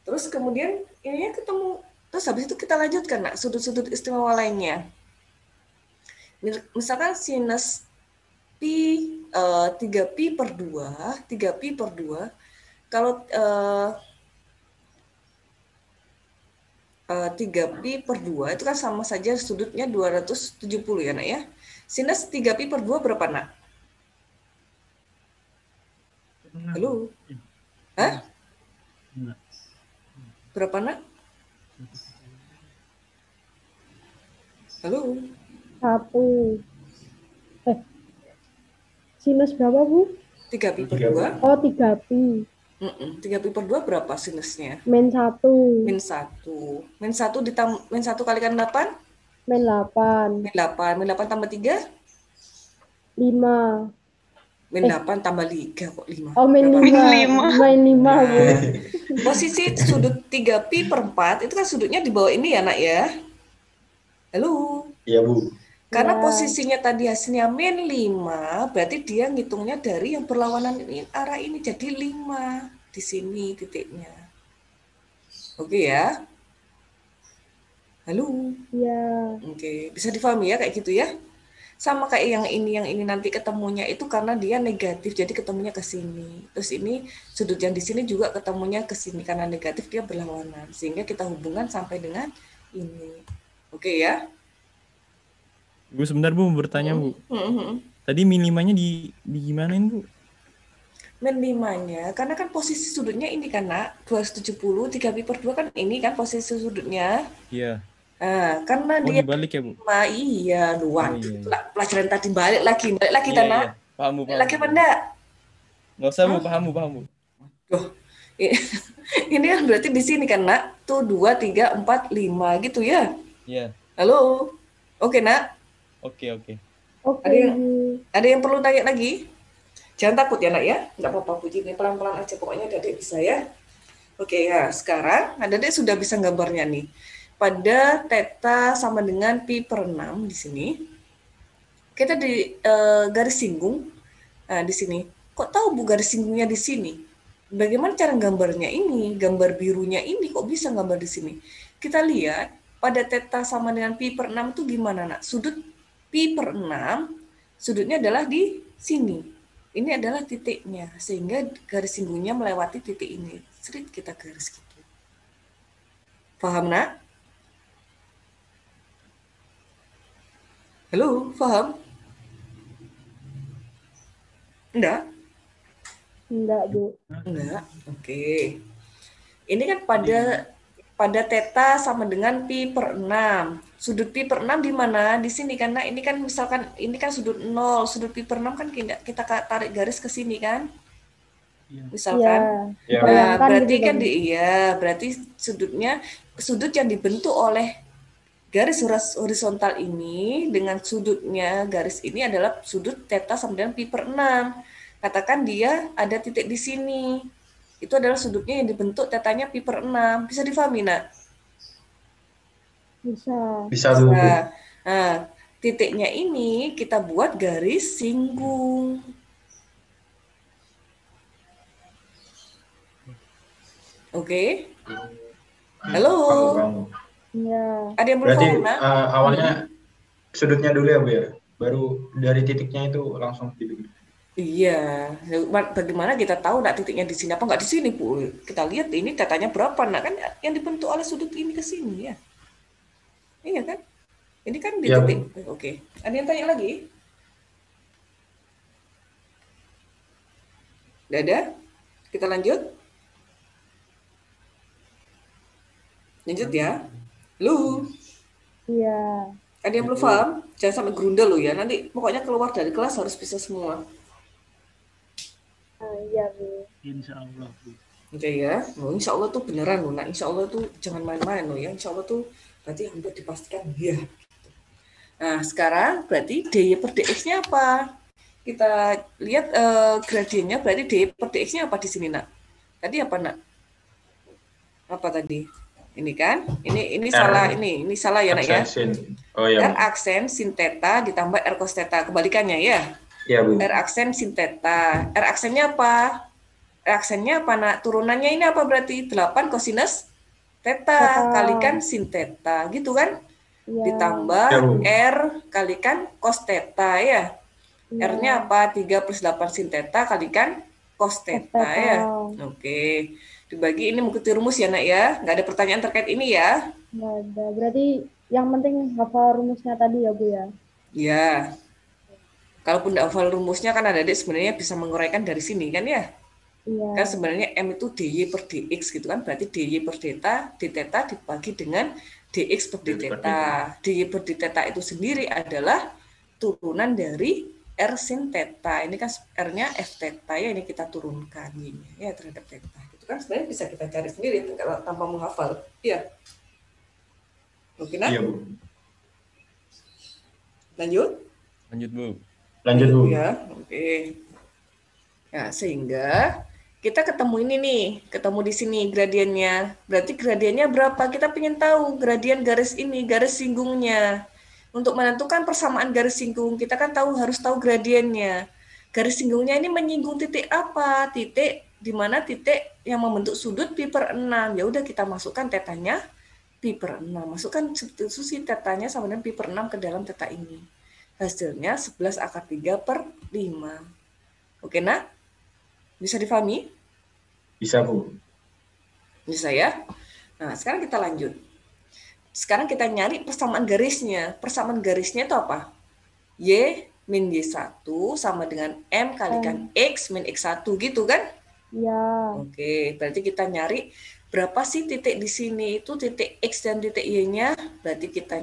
Terus kemudian ininya ketemu. Terus habis itu kita lanjutkan nak sudut-sudut istimewa lainnya. Misalkan sinus pi 3pi per 2, 3pi per 2, kalau 3pi per 2 itu kan sama saja sudutnya 270 ya nak ya. Sinus 3pi per 2 berapa nak? Halo? Hah? Berapa nak? Halo? 1. Sinus berapa, Bu? 3pi per 2. Oh, 3pi. 3pi per 2 berapa sinusnya? Min 1. Min 1. Min 1 kalikan 8? Min 8. Min 8. Min 8 tambah 3? 5. Min 8 tambah 3 kok 5. Oh, min 5. Min 5, Bu. Posisi sudut 3pi per 4 itu kan sudutnya di bawah ini ya nak ya. Halo? Iya, Bu. Karena Ya. posisinya tadi hasilnya min 5, berarti dia ngitungnya dari yang berlawanan ini, arah ini jadi 5 di sini titiknya. Oke ya. Halo? Ya. Oke, bisa difahami ya kayak gitu ya. Sama kayak yang ini nanti ketemunya itu karena dia negatif, jadi ketemunya ke sini. Terus ini sudut yang di sini juga ketemunya ke sini karena negatif dia berlawanan, sehingga kita hubungkan sampai dengan ini. Oke ya. Bu, sebentar Bu, bertanya Bu. Tadi minimanya di gimanain Bu? Min 5-nya, karena kan posisi sudutnya ini kan nak, 270, 3pi per 2 kan ini kan posisi sudutnya. Iya. Nah, karena Oh, dia dibalik ya Bu? 5, iya, luar. Oh, iya. Pelajaran tadi balik lagi kita Iya, nak. iya. Paham Bu, Balik paham. lagi apa enggak? Nggak usah Bu, paham Bu. Duh, ini kan berarti di sini kan nak, tuh 2, 3, 4, 5 gitu ya. Iya. Halo, oke nak? Oke. Oke, Ada yang- Bu. Ada yang perlu tanya lagi? Jangan takut ya nak ya, nggak apa-apa Bu, ini pelan-pelan aja, pokoknya Adik bisa ya. Oke ya, sekarang Adik sudah bisa gambarnya nih. Pada theta sama dengan pi per 6 di sini, kita di garis singgung. Nah, di sini. Kok tahu Bu garis singgungnya di sini? Bagaimana cara gambarnya ini? Gambar birunya ini kok bisa gambar di sini? Kita lihat pada theta sama dengan pi per 6 itu gimana nak? Sudut pi per 6, sudutnya adalah di sini. Ini adalah titiknya, sehingga garis singgungnya melewati titik ini. Sering kita garis gitu. Paham nak? Halo, paham? Enggak? Enggak, Bu. Enggak. Oke. Ini kan pada theta sama dengan pi per 6. Sudut pi per 6 di mana? Di sini karena ini kan misalkan ini kan sudut 0, sudut pi per 6 kan kita tarik garis ke sini kan? Misalkan. Ya. Ya, Nah, Bayangkan berarti gitu kan tadi. berarti sudut yang dibentuk oleh garis horizontal ini dengan sudutnya garis ini adalah sudut theta sama dengan pi per 6. Katakan dia ada titik di sini. Itu adalah sudutnya yang dibentuk tetanya pi per 6. Bisa difahami, nak? Bisa. Bu. Nah, titiknya ini kita buat garis singgung. Oke? Halo? Kamu. Iya. Ada yang belum Berarti paham, Nak? awalnya sudutnya dulu ya Bu ya? Baru dari titiknya itu langsung titik. Iya, bagaimana kita tahu nak titiknya di sini apa nggak di sini, Bu? Kita lihat ini datanya berapa, nak kan yang dibentuk oleh sudut ini ke sini ya. Iya kan? Ini kan di Iya, titik. Bu. Oke. Ada yang tanya lagi? Udah ada? Kita lanjut? Lanjut ya. Lu, Iya. ada yang belum paham? Jangan sampai gerundel lo ya. Nanti pokoknya keluar dari kelas harus bisa semua. Iya, Bu. Insya Allah, Bu. Oke ya. Oh, insya Allah tuh beneran loh. Nah, insya Allah tuh jangan main-main loh ya. Insya Allah tuh berarti hampir dipastikan ya. Nah, sekarang berarti dy per dx-nya apa? Kita lihat gradiennya berarti dy per dx-nya apa di sini, Nak? Tadi apa, Nak? Apa tadi? Ini kan? Ini salah ini salah ya, Nak ya? Oh iya. R aksen sin theta ditambah R cos theta. Kebalikannya ya? Iya, Bu. R aksen sin theta. R aksennya apa? R aksennya apa, Nak? Turunannya ini apa berarti? 8 cosinus theta kalikan sin theta. Gitu kan? Iya. Ditambah Ya, Bu. R kalikan cos theta ya. Iya. R-nya apa? 3 plus 8 sin theta kalikan cos theta ya. Oke. Dibagi ini mengikuti rumus ya, Nak ya. Nggak ada pertanyaan terkait ini ya. Nggak ada. Berarti yang penting hafal rumusnya tadi ya, Bu ya? Ya. Kalaupun nggak hafal rumusnya kan adik sebenarnya bisa menguraikan dari sini kan ya. Iya. Kan sebenarnya M itu dy per dx gitu kan. Berarti dy per theta, d theta dibagi dengan dx per d theta. dy per d theta itu sendiri adalah turunan dari R sin theta. Ini kan R-nya F theta ya, ini kita turunkan ini ya terhadap theta. Itu kan sebenarnya bisa kita cari sendiri kalau tanpa menghafal. Iya. Oke, Nak? Iya, Bu. Lanjut? Lanjut, Bu. Lanjut, Bu. Ya, oke. Nah, sehingga kita ketemu ini nih, ketemu di sini gradiennya. Berarti gradiennya berapa? Kita pengen tahu gradien garis ini, garis singgungnya. Untuk menentukan persamaan garis singgung, kita kan harus tahu gradiennya. Garis singgungnya ini menyinggung titik apa? Titik di mana titik yang membentuk sudut pi per 6. Ya udah kita masukkan tetanya pi per 6. Masukkan substitusi tetanya sama dengan pi per 6 ke dalam teta ini. Hasilnya 11 akar 3 per 5. Oke, Nak? Bisa difahami? Bisa, Bu. Bisa ya? Nah, sekarang kita lanjut. Sekarang kita nyari persamaan garisnya. Persamaan garisnya itu apa? Y min Y1 sama dengan M kalikan X min X1 gitu kan? Iya. Oke, berarti kita nyari berapa sih titik di sini itu titik X dan titik Y-nya. Berarti kita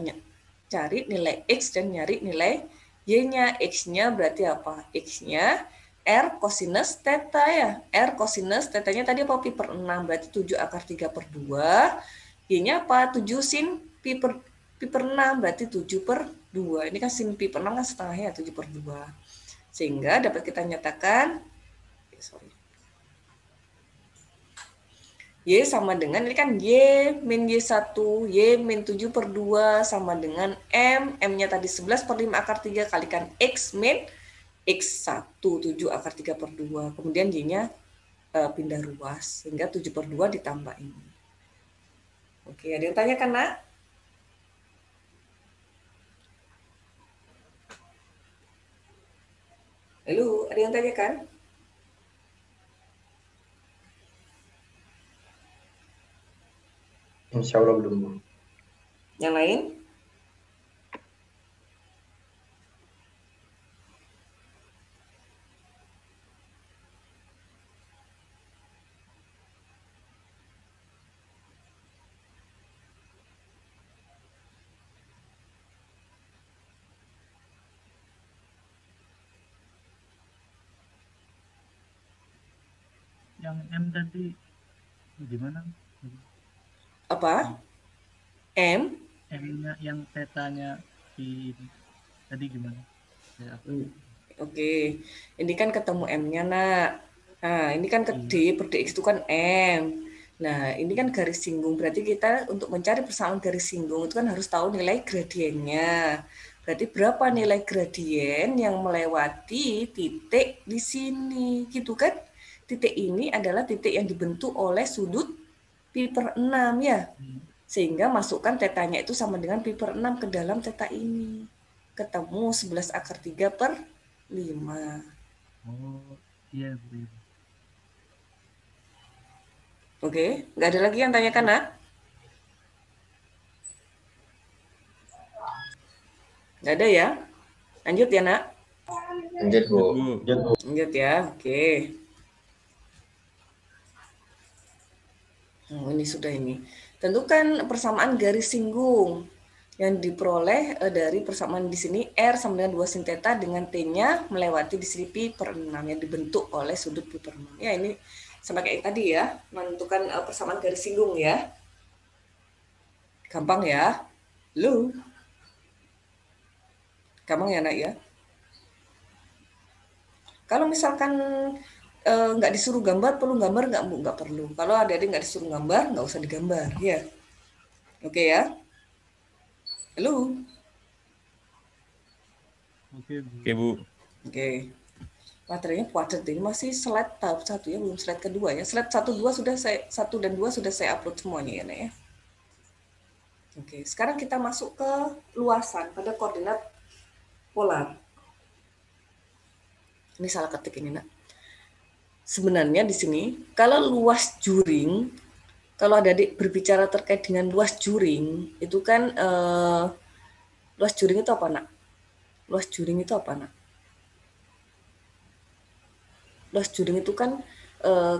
cari nilai X dan nyari nilai Y-nya. X-nya berarti apa? X-nya R cosinus theta ya. R cosinus theta-nya tadi apa? Pi per 6. Berarti 7 akar 3 per 2. Y-nya apa? 7 sin pi per 6. Berarti 7 per 2. Ini kan sin pi per 6 kan setengahnya 7 per 2. Sehingga dapat kita nyatakan Y sama dengan, ini kan Y min Y1, Y min 7 per 2 sama dengan M. M-nya tadi 11 per 5 akar 3 kalikan X min X1, 7 akar 3 per 2. Kemudian Y-nya pindah ruas. Sehingga 7 per 2 ditambah ini. Oke, ada yang tanya kan, Nak? Halo, ada yang tanya kan? Insya Allah belum, Bu. Yang lain? Yang M tadi gimana? Apa? M? M-nya yang tetanya di tadi gimana? Ya. Oke, ini kan ketemu M-nya, Nak. Nah, ini kan D per dx itu kan M. Nah, ini kan garis singgung. Berarti kita untuk mencari persamaan garis singgung itu kan harus tahu nilai gradiennya. Berarti berapa nilai gradien yang melewati titik di sini, gitu kan? Titik ini adalah titik yang dibentuk oleh sudut pi per 6 ya. Sehingga masukkan tetanya itu sama dengan pi per 6 ke dalam teta ini. Ketemu 11 akar 3 per 5. Oh, iya Bu. Oke, nggak ada lagi yang tanyakan, Nak? Nggak ada ya? Lanjut ya, Nak? Lanjut Bu. Lanjut ya, oke. Oh, ini sudah ini. Tentukan persamaan garis singgung yang diperoleh dari persamaan di sini R sama dengan 2 sin theta dengan T-nya melewati di sini pi per 6 yang dibentuk oleh sudut pi per 6. Ya, ini sama kayak tadi ya, menentukan persamaan garis singgung ya. Gampang ya. Lu. Gampang ya, Nak ya. Kalau misalkan nggak disuruh gambar, perlu gambar nggak perlu. Kalau adik-adik nggak disuruh gambar, nggak usah digambar, ya. Oke ya. Halo. Oke Bu. Oke Bu. Oke. Materinya padat ini masih slide tahap 1 ya, belum slide kedua ya. Slide 1 2 sudah 1 dan 2 sudah saya upload semuanya ya, Nak ya. Oke, sekarang kita masuk ke luasan pada koordinat polar. Ini salah ketik ini, Nak. Sebenarnya di sini, kalau luas juring, kalau adik berbicara terkait dengan luas juring, itu kan luas juring itu apa, Nak? Luas juring itu apa, Nak? Luas juring itu kan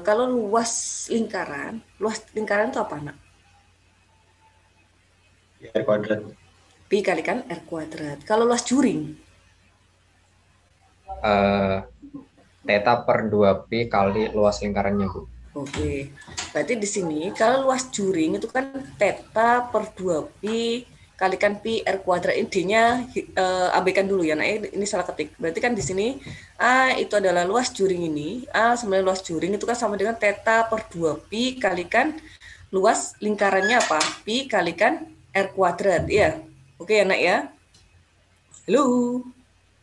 kalau luas lingkaran itu apa, Nak? R kuadrat. Pi kalikan R kuadrat. Kalau luas juring? Theta per 2pi kali luas lingkarannya Bu. Oke. Berarti di sini kalau luas juring itu kan theta per 2pi kalikan pi R kuadrat. Intinya abaikan dulu ya, Nak. Ini salah ketik. Berarti kan di sini A itu adalah luas juring ini. A sebenarnya luas juring itu kan sama dengan theta per 2pi kalikan luas lingkarannya apa? Pi kalikan R kuadrat. Iya. Oke ya, Nak ya. Halo.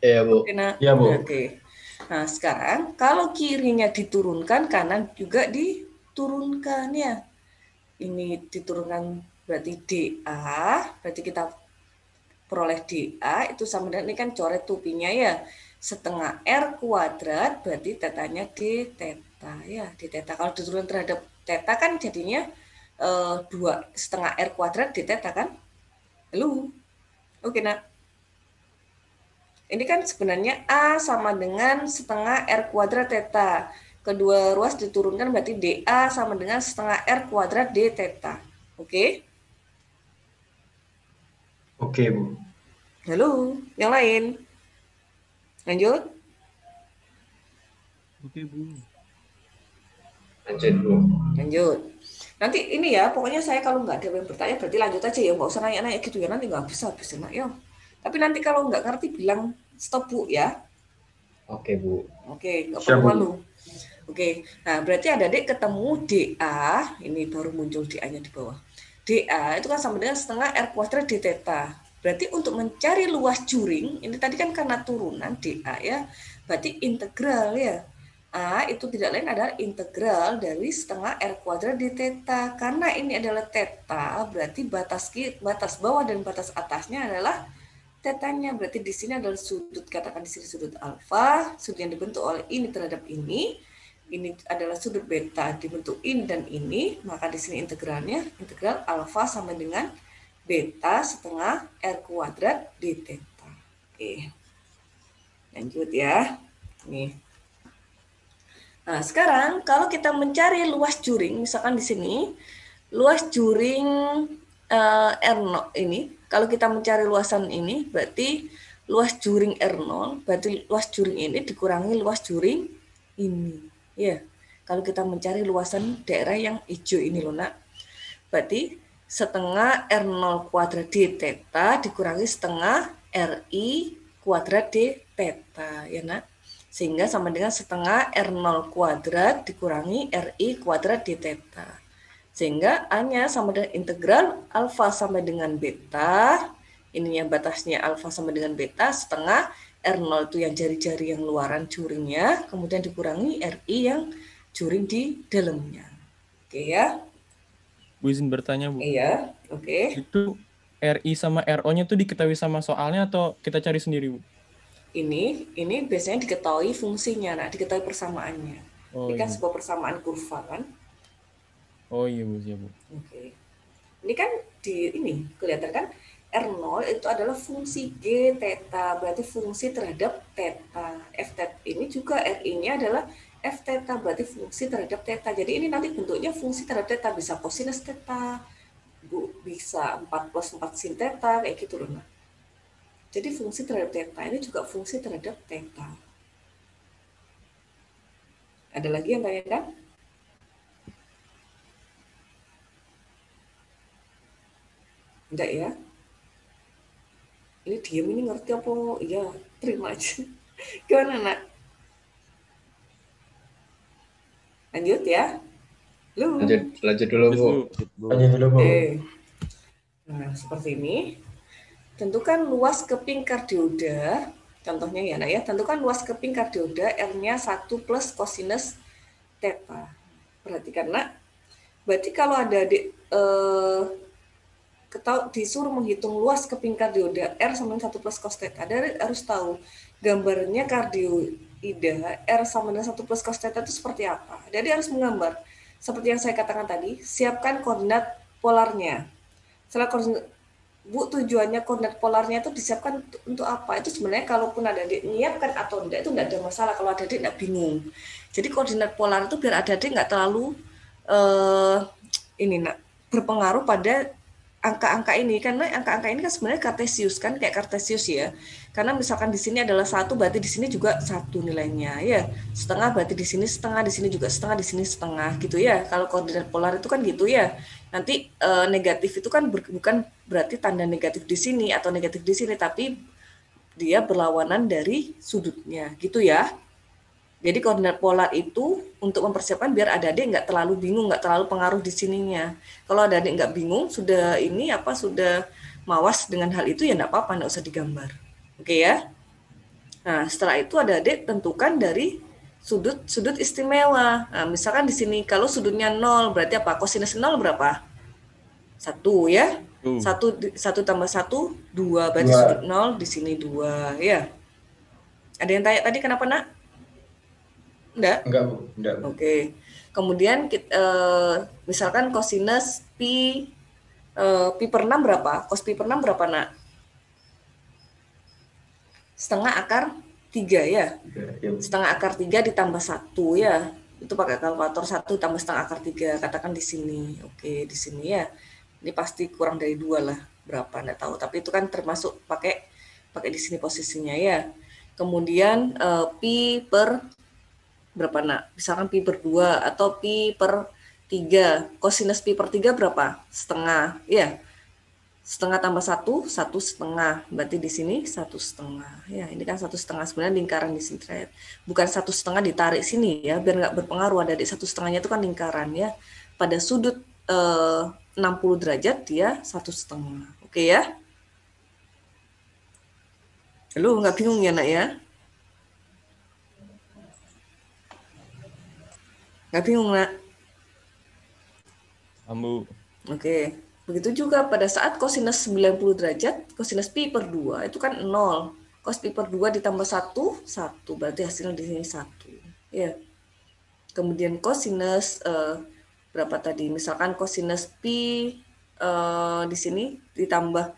Iya Bu. Oke, Nak. Iya, Bu. Oke. Nah, sekarang kalau kirinya diturunkan, kanan juga diturunkan ya. Ini diturunkan berarti DA, berarti kita peroleh DA itu sama dengan ini kan coret tupinya ya. Setengah R kuadrat berarti tetanya D theta ya. D theta kalau diturunkan terhadap theta kan jadinya 2,5 R kuadrat D theta kan. Halo. Oke, Nak. Ini kan sebenarnya A sama dengan setengah R kuadrat theta. Kedua ruas diturunkan berarti DA sama dengan setengah R kuadrat D theta. Oke? Oke, Bu. Halo, yang lain? Lanjut? Oke Bu. Lanjut Bu. Lanjut. Nanti ini ya, pokoknya saya kalau nggak ada yang bertanya berarti lanjut aja ya, nggak usah nanya-nanya gitu ya, nanti nggak bisa habis enak ya. Tapi nanti kalau nggak ngerti bilang stop Bu ya. Oke Bu. Oke, nggak Siap, perlu Bu. malu. Oke, nah berarti adik ketemu DA, ini baru muncul DA-nya di bawah. DA itu kan sama dengan setengah R kuadrat D theta. Berarti untuk mencari luas juring, ini tadi kan karena turunan DA ya, berarti integral ya. A itu tidak lain adalah integral dari setengah R kuadrat D theta. Karena ini adalah theta, berarti batas bawah dan batas atasnya adalah tetanya. Berarti di sini adalah sudut, katakan di sini sudut alfa, sudut yang dibentuk oleh ini terhadap ini adalah sudut beta dibentuk ini dan ini, maka di sini integralnya integral alfa sama dengan beta setengah R kuadrat D theta. Oke. Lanjut ya. Nih. Nah, sekarang kalau kita mencari luas juring, misalkan di sini luas juring R0 ini, kalau kita mencari luasan ini berarti luas juring R0, berarti luas juring ini dikurangi luas juring ini. Ya, kalau kita mencari luasan daerah yang hijau ini loh, Nak. Berarti setengah R0 kuadrat D theta dikurangi setengah RI kuadrat D theta, ya, Nak. Sehingga sama dengan setengah R0 kuadrat dikurangi RI kuadrat D theta. Sehingga A-nya sama dengan integral alfa sama dengan beta, ininya batasnya alfa sama dengan beta, setengah R0 itu yang jari-jari yang luaran juringnya, kemudian dikurangi RI yang juring di dalamnya. Oke ya. Bu izin bertanya, Bu. Iya, oke. Itu RI sama RO-nya tuh diketahui sama soalnya atau kita cari sendiri, Bu? Ini biasanya diketahui fungsinya, nah diketahui persamaannya. Oh Ini kan iya. sebuah persamaan kurva kan? Oh iya, Bu, siap, Bu. Oke. Ini kan ini kelihatan kan R0 itu adalah fungsi G theta, berarti fungsi terhadap theta. F theta ini juga RI-nya adalah F theta, berarti fungsi terhadap theta. Jadi ini nanti bentuknya fungsi terhadap theta, bisa kosinus theta, Bu, bisa 4 plus 4 sin theta, kayak gitu loh. Nah. Jadi fungsi terhadap theta ini juga fungsi terhadap theta. Ada lagi yang tanyakan? Enggak ya? Ini diam ini ngerti apa? Iya, terima aja. Gimana, Nak? Lanjut ya. Lu. Lanjut dulu, Bu. Lanjut dulu, Bu. Nah, seperti ini. Tentukan luas keping kardioida. Contohnya ya, Nak ya. Tentukan luas keping kardioida R-nya 1 plus kosinus theta. Perhatikan, Nak. Berarti kalau ada disuruh menghitung luas keping kardioida R sama dengan 1 plus cos theta, Anda harus tahu gambarnya kardioida R sama dengan 1 plus cos theta itu seperti apa. Jadi harus menggambar. Seperti yang saya katakan tadi, siapkan koordinat polarnya. Setelah koordinat, Bu, tujuannya koordinat polarnya itu disiapkan untuk apa? Itu sebenarnya kalaupun ada adik menyiapkan atau enggak, itu enggak ada masalah kalau ada adik enggak bingung. Jadi koordinat polar itu biar ada adik enggak terlalu berpengaruh pada angka-angka ini, karena angka-angka ini kan sebenarnya kartesius kan, kayak kartesius ya. Karena misalkan di sini adalah 1, berarti di sini juga 1 nilainya ya. Setengah berarti di sini setengah, di sini juga setengah, di sini setengah gitu ya. Kalau koordinat polar itu kan gitu ya. Nanti negatif itu kan bukan berarti tanda negatif di sini atau negatif di sini, tapi dia berlawanan dari sudutnya gitu ya. Jadi koordinat polar itu untuk mempersiapkan biar adik-adik nggak terlalu bingung, nggak terlalu pengaruh di sininya. Kalau adik-adik nggak bingung, sudah mawas dengan hal itu ya nggak apa-apa, nggak usah digambar. Oke ya. Nah setelah itu adik-adik tentukan dari sudut istimewa. Nah, misalkan di sini kalau sudutnya 0 berarti apa? Kosinus 0 berapa? 1 ya. 1 tambah 1 2, berarti sudut 0 di sini 2 ya. Ada yang tanya tadi kenapa, Nak? Enggak, Bu. Enggak, Bu. Oke. Kemudian misalkan kosinus pi per 6 berapa? Cos pi per 6 berapa, Nak? Setengah akar 3 ya. Setengah akar 3 ditambah 1 ya. Itu pakai kalkulator 1 tambah setengah akar 3. Katakan di sini. Oke, di sini ya. Ini pasti kurang dari 2 lah. Berapa enggak tahu, tapi itu kan termasuk pakai di sini posisinya ya. Kemudian pi per berapa, Nak? Misalkan pi per 2 atau pi per 3. Kosinus pi per 3 berapa? Setengah. Ya. Setengah tambah 1, 1,5. Berarti di sini 1,5. Ya, ini kan 1,5 sebenarnya lingkaran di sini. Bukan 1,5 ditarik sini ya, biar nggak berpengaruh. Ada di 1,5-nya itu kan lingkaran ya. Pada sudut 60 derajat dia 1,5. Oke ya? Lu nggak bingung ya, Nak ya? Nggak bingung, Nak? Ambu. Oke. Begitu juga pada saat kosinus 90 derajat, kosinus pi per 2 itu kan 0. Cos pi per 2 ditambah 1, 1. Berarti hasilnya di sini 1. Ya. Kemudian kosinus berapa tadi? Misalkan kosinus pi di sini ditambah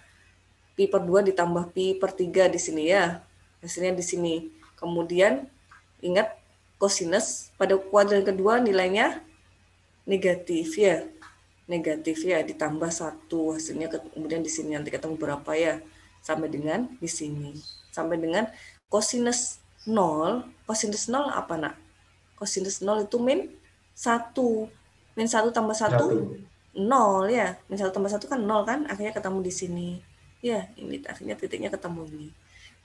pi per 2 ditambah pi per 3 di sini ya. Hasilnya di sini. Kemudian ingat kosinus pada kuadran kedua nilainya negatif ya. Negatif ya, ditambah 1 hasilnya, kemudian di sini nanti ketemu berapa ya, sampai dengan di sini, sampai dengan kosinus 0. Kosinus 0 apa, Nak? Kosinus 0 itu min 1. Min 1 tambah 1 0 ya. Min 1 tambah 1 kan 0 kan, akhirnya ketemu di sini ya. Ini akhirnya titiknya ketemu ini.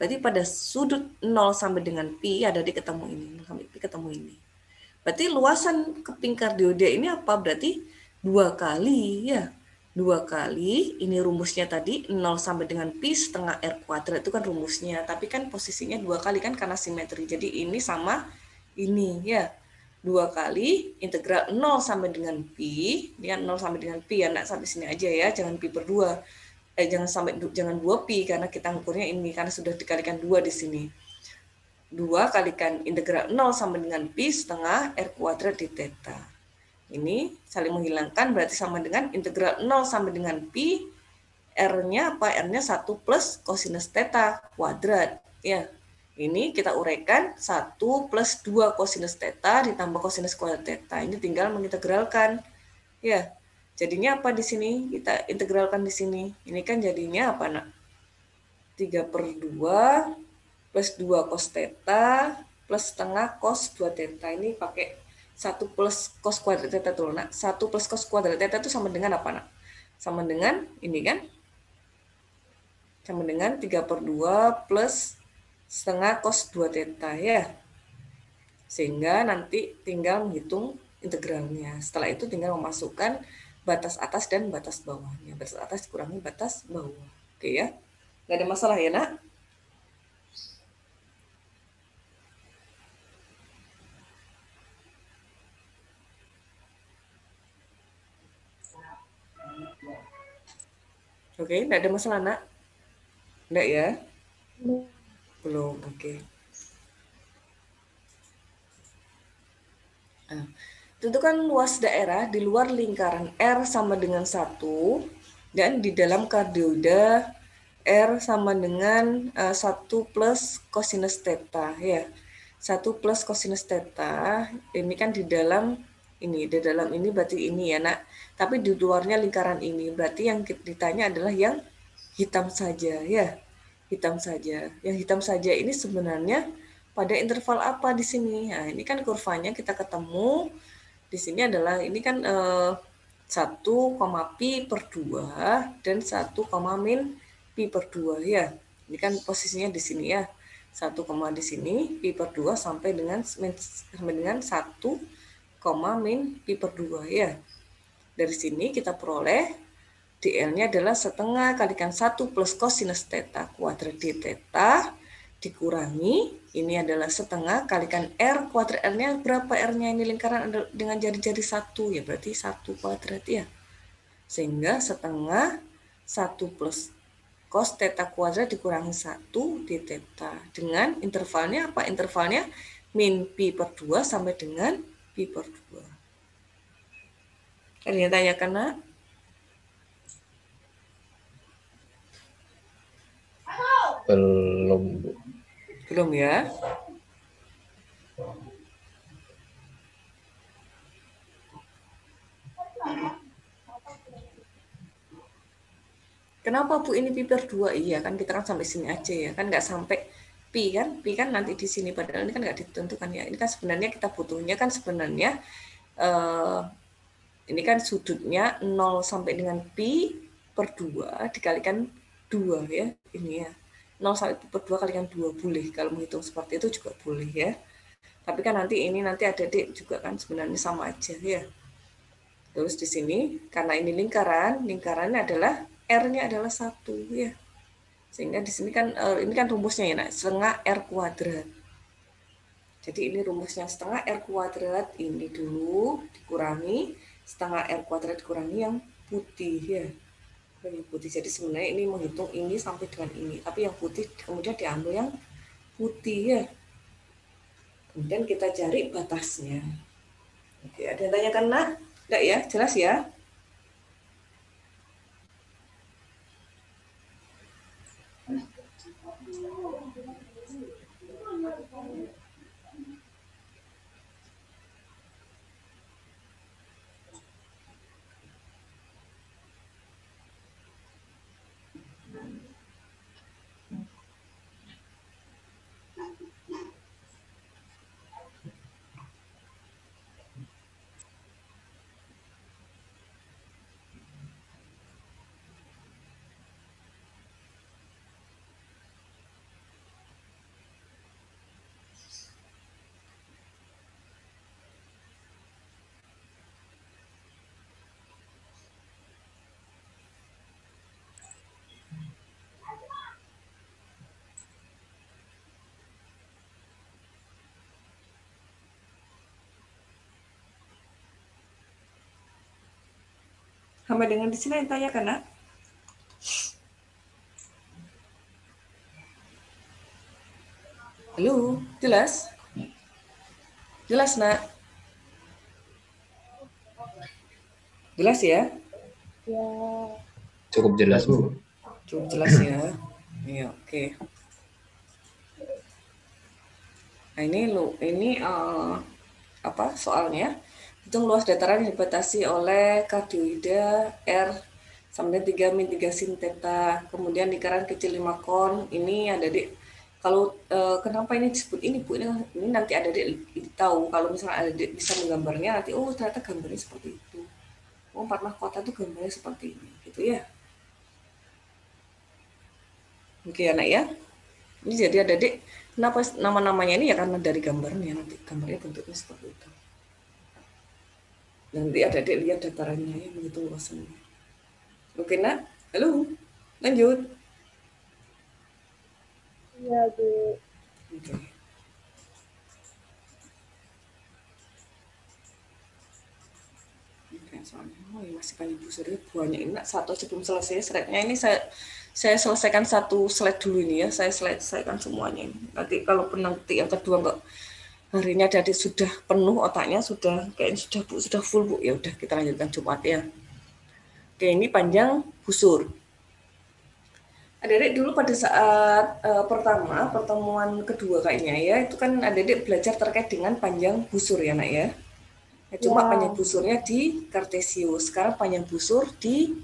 Berarti pada sudut 0 sampai dengan pi ada di ketemu ini, 0 sampai pi ketemu ini. Berarti luasan keping kardioida ini apa? Berarti 2 kali ya. 2 kali, ini rumusnya tadi 0 sampai dengan pi setengah R kuadrat, itu kan rumusnya. Tapi kan posisinya 2 kali kan karena simetri. Jadi ini sama ini ya. 2 kali integral 0 sampai dengan pi, ini kan 0 sampai dengan pi ya, nak sampai sini aja ya, jangan pi per 2. Jangan 2 pi karena kita ngukurnya ini karena sudah dikalikan 2 di sini. 2 kalikan integral 0 sampai dengan pi setengah r kuadrat di theta. Ini saling menghilangkan berarti sama dengan integral 0 sampai dengan pi, r-nya apa? R-nya 1 plus kosinus theta kuadrat ya. Ini kita uraikan 1 plus 2 kosinus theta ditambah kosinus kuadrat theta. Ini tinggal mengintegralkan. Ya, jadinya apa di sini? Kita integralkan di sini. Ini kan jadinya apa, nak? 3 per 2 plus 2 cos theta plus setengah cos 2 theta. Ini pakai 1 plus cos kuadrat theta dulu, nak. 1 plus cos kuadrat theta itu sama dengan apa, nak? Sama dengan ini kan? Sama dengan 3 per 2 plus setengah cos 2 theta ya. Sehingga nanti tinggal menghitung integralnya. Setelah itu tinggal memasukkan batas atas dan batas bawahnya. Batas atas dikurangi batas bawah. Oke ya. Nggak ada masalah ya, nak? Oke, nggak ada masalah, nak? Nggak ya? Belum, oke. Nah, tentukan luas daerah di luar lingkaran R sama dengan 1 dan di dalam kardioida R sama dengan 1 plus kosinus theta ya. 1 plus kosinus theta ini kan di dalam ini berarti ini ya, nak. Tapi di luarnya lingkaran ini berarti yang ditanya adalah yang hitam saja ya. Hitam saja. Yang hitam saja ini sebenarnya pada interval apa di sini? Nah, ini kan kurvanya kita ketemu di sini adalah ini kan 1, pi per 2 dan 1, min pi per 2 ya. Ini kan posisinya di sini ya. 1, di sini pi per 2 sampai dengan 1, min pi per 2 ya. Dari sini kita peroleh dl-nya adalah setengah kalikan 1 plus kosinus theta kuadrat d theta dikurangi, ini adalah setengah kalikan r kuadrat. R-nya berapa? R-nya ini lingkaran dengan jari-jari 1 ya, berarti 1 kuadrat ya. Sehingga setengah 1 plus cos theta kuadrat dikurangi 1 d theta. Dengan intervalnya apa? Intervalnya min pi per 2 sampai dengan pi per 2. Ada yang tanyakan, nak? Belum, Bu. Belum ya? Kenapa, Bu, ini pi per 2? Iya, kan kita kan sampai sini aja ya. Kan nggak sampai pi kan? Pi kan nanti di sini. Padahal ini kan nggak ditentukan ya. Ini kan sebenarnya kita butuhnya kan sebenarnya ini kan sudutnya 0 sampai dengan pi per 2 dikalikan 2 ya. Ini ya. 0 sampai pi per 2 kalikan 2 boleh. Kalau menghitung seperti itu juga boleh ya. Tapi kan nanti ini nanti ada D juga kan sebenarnya sama aja ya. Terus di sini karena ini lingkarannya adalah R-nya adalah 1 ya. Sehingga di sini kan ini kan rumusnya ya, nak, setengah R kuadrat. Jadi ini rumusnya setengah R kuadrat ini dulu dikurangi setengah R kuadrat dikurangi yang putih ya. Yang putih. Jadi sebenarnya ini menghitung ini sampai dengan ini, tapi yang putih kemudian diambil yang putih ya. Kemudian kita cari batasnya. Oke, ada yang tanyakan, nak? Enggak ya? Jelas ya? Sampai dengan di sini yang tanyakan, Nak? Halo, jelas? Jelas, Nak? Jelas ya? Ya, Cukup jelas, Bu. Cukup jelas ya. Iya, oke. Nah, ini apa soalnya? Hitung luas dataran yang dibatasi oleh kardioida R sama dengan 3 sin theta. Kemudian lingkaran kecil 5 kon. Ini ada di kalau kenapa ini disebut ini Bu? Ini nanti ada di tahu kalau misalnya ada bisa menggambarnya nanti ternyata gambarnya seperti itu. Oh, 4 mahkota itu gambarnya seperti ini, gitu ya. Oke, anak ya. Ini jadi ada adik, kenapa nama-namanya ini ya karena dari gambarnya, nanti gambarnya bentuknya seperti itu. Nanti ada adik lihat datarannya ya, begitu luasannya. Oke, Nak? Halo? Lanjut. iya Bu. Oke. Soalnya masih banyak busur banyak ini satu sebelum selesai slide-nya ini saya selesaikan satu slide dulu ini ya, saya selesaikan semuanya ini. Nanti kalau penanti yang kedua enggak hari ini ada sudah penuh otaknya sudah kayaknya sudah full Bu, ya udah kita lanjutkan Jumat ya. Oke, ini panjang busur. Adik-adik dulu pada saat pertemuan kedua kayaknya ya, itu kan adik-adik belajar terkait dengan panjang busur ya Nak ya. Cuma panjang busurnya di kartesius, sekarang panjang busur di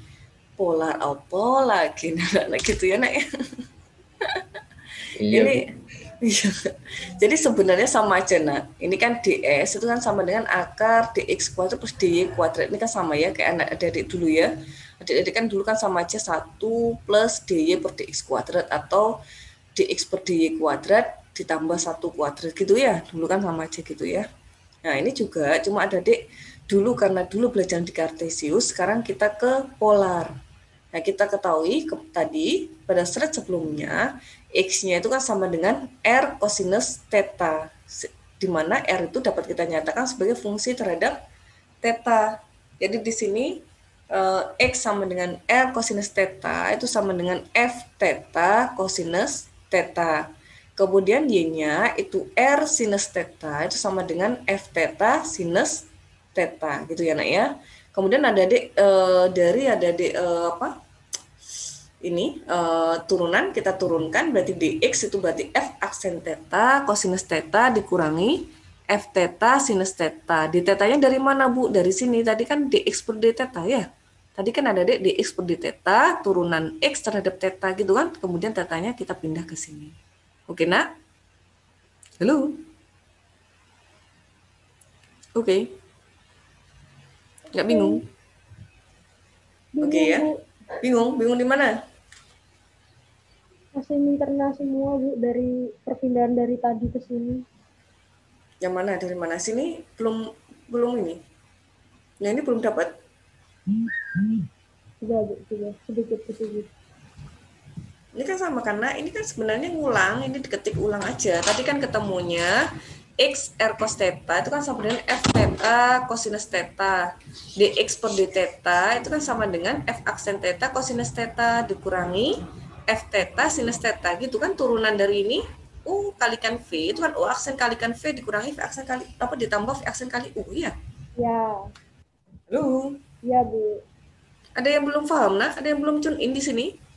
polar output lagi, nah gitu ya Nak ya. Iya, Ini iya. Jadi sebenarnya sama aja Nak. Ini kan ds itu kan sama dengan akar dx kuadrat plus dy kuadrat. Ini kan sama ya kayak adik-adik dulu ya. Adik-adik kan dulu kan sama aja 1 plus dy per dx kuadrat atau dx per dy kuadrat ditambah 1 kuadrat gitu ya. Dulu kan sama aja gitu ya. Nah, ini juga cuma ada adik dulu karena dulu belajar di kartesius, sekarang kita ke polar. Nah, kita ketahui tadi pada slide sebelumnya x-nya itu kan sama dengan r cosinus theta, di mana r itu dapat kita nyatakan sebagai fungsi terhadap theta. Jadi di sini x sama dengan r cosinus theta itu sama dengan f theta cosinus theta. Kemudian y-nya itu r sinus theta itu sama dengan f theta sinus theta gitu ya Nak ya. Kemudian ada turunan kita turunkan berarti dx itu berarti f aksen theta cosinus theta dikurangi f theta sinus theta. Di tetanya dari mana Bu? Dari sini tadi kan dx per d theta ya. Tadi kan ada dx per d theta turunan x terhadap theta gitu kan. Kemudian tetanya kita pindah ke sini. Oke, Nak? Halo? Oke. Nggak bingung? Oke ya. Bingung? Bingung di mana? Masih minterna semua Bu dari perpindahan dari tadi ke sini. Yang mana? Dari mana? Sini belum ini. Yang ini belum dapat. Sudah Bu, sudah sedikit. Ini kan sama karena ini kan sebenarnya ngulang, ini diketik ulang aja. Tadi kan ketemunya x r cos theta itu kan sama dengan f theta cosinus theta. Dx per d theta itu kan sama dengan f aksen theta cosinus theta dikurangi f theta sinus theta gitu kan, turunan dari ini u kalikan v itu kan u aksen kalikan v dikurangi v aksen kali ditambah v aksen kali u ya. Ya. Halo. Ya Bu. Ada yang belum paham Nak? Ada yang belum tune in di sini?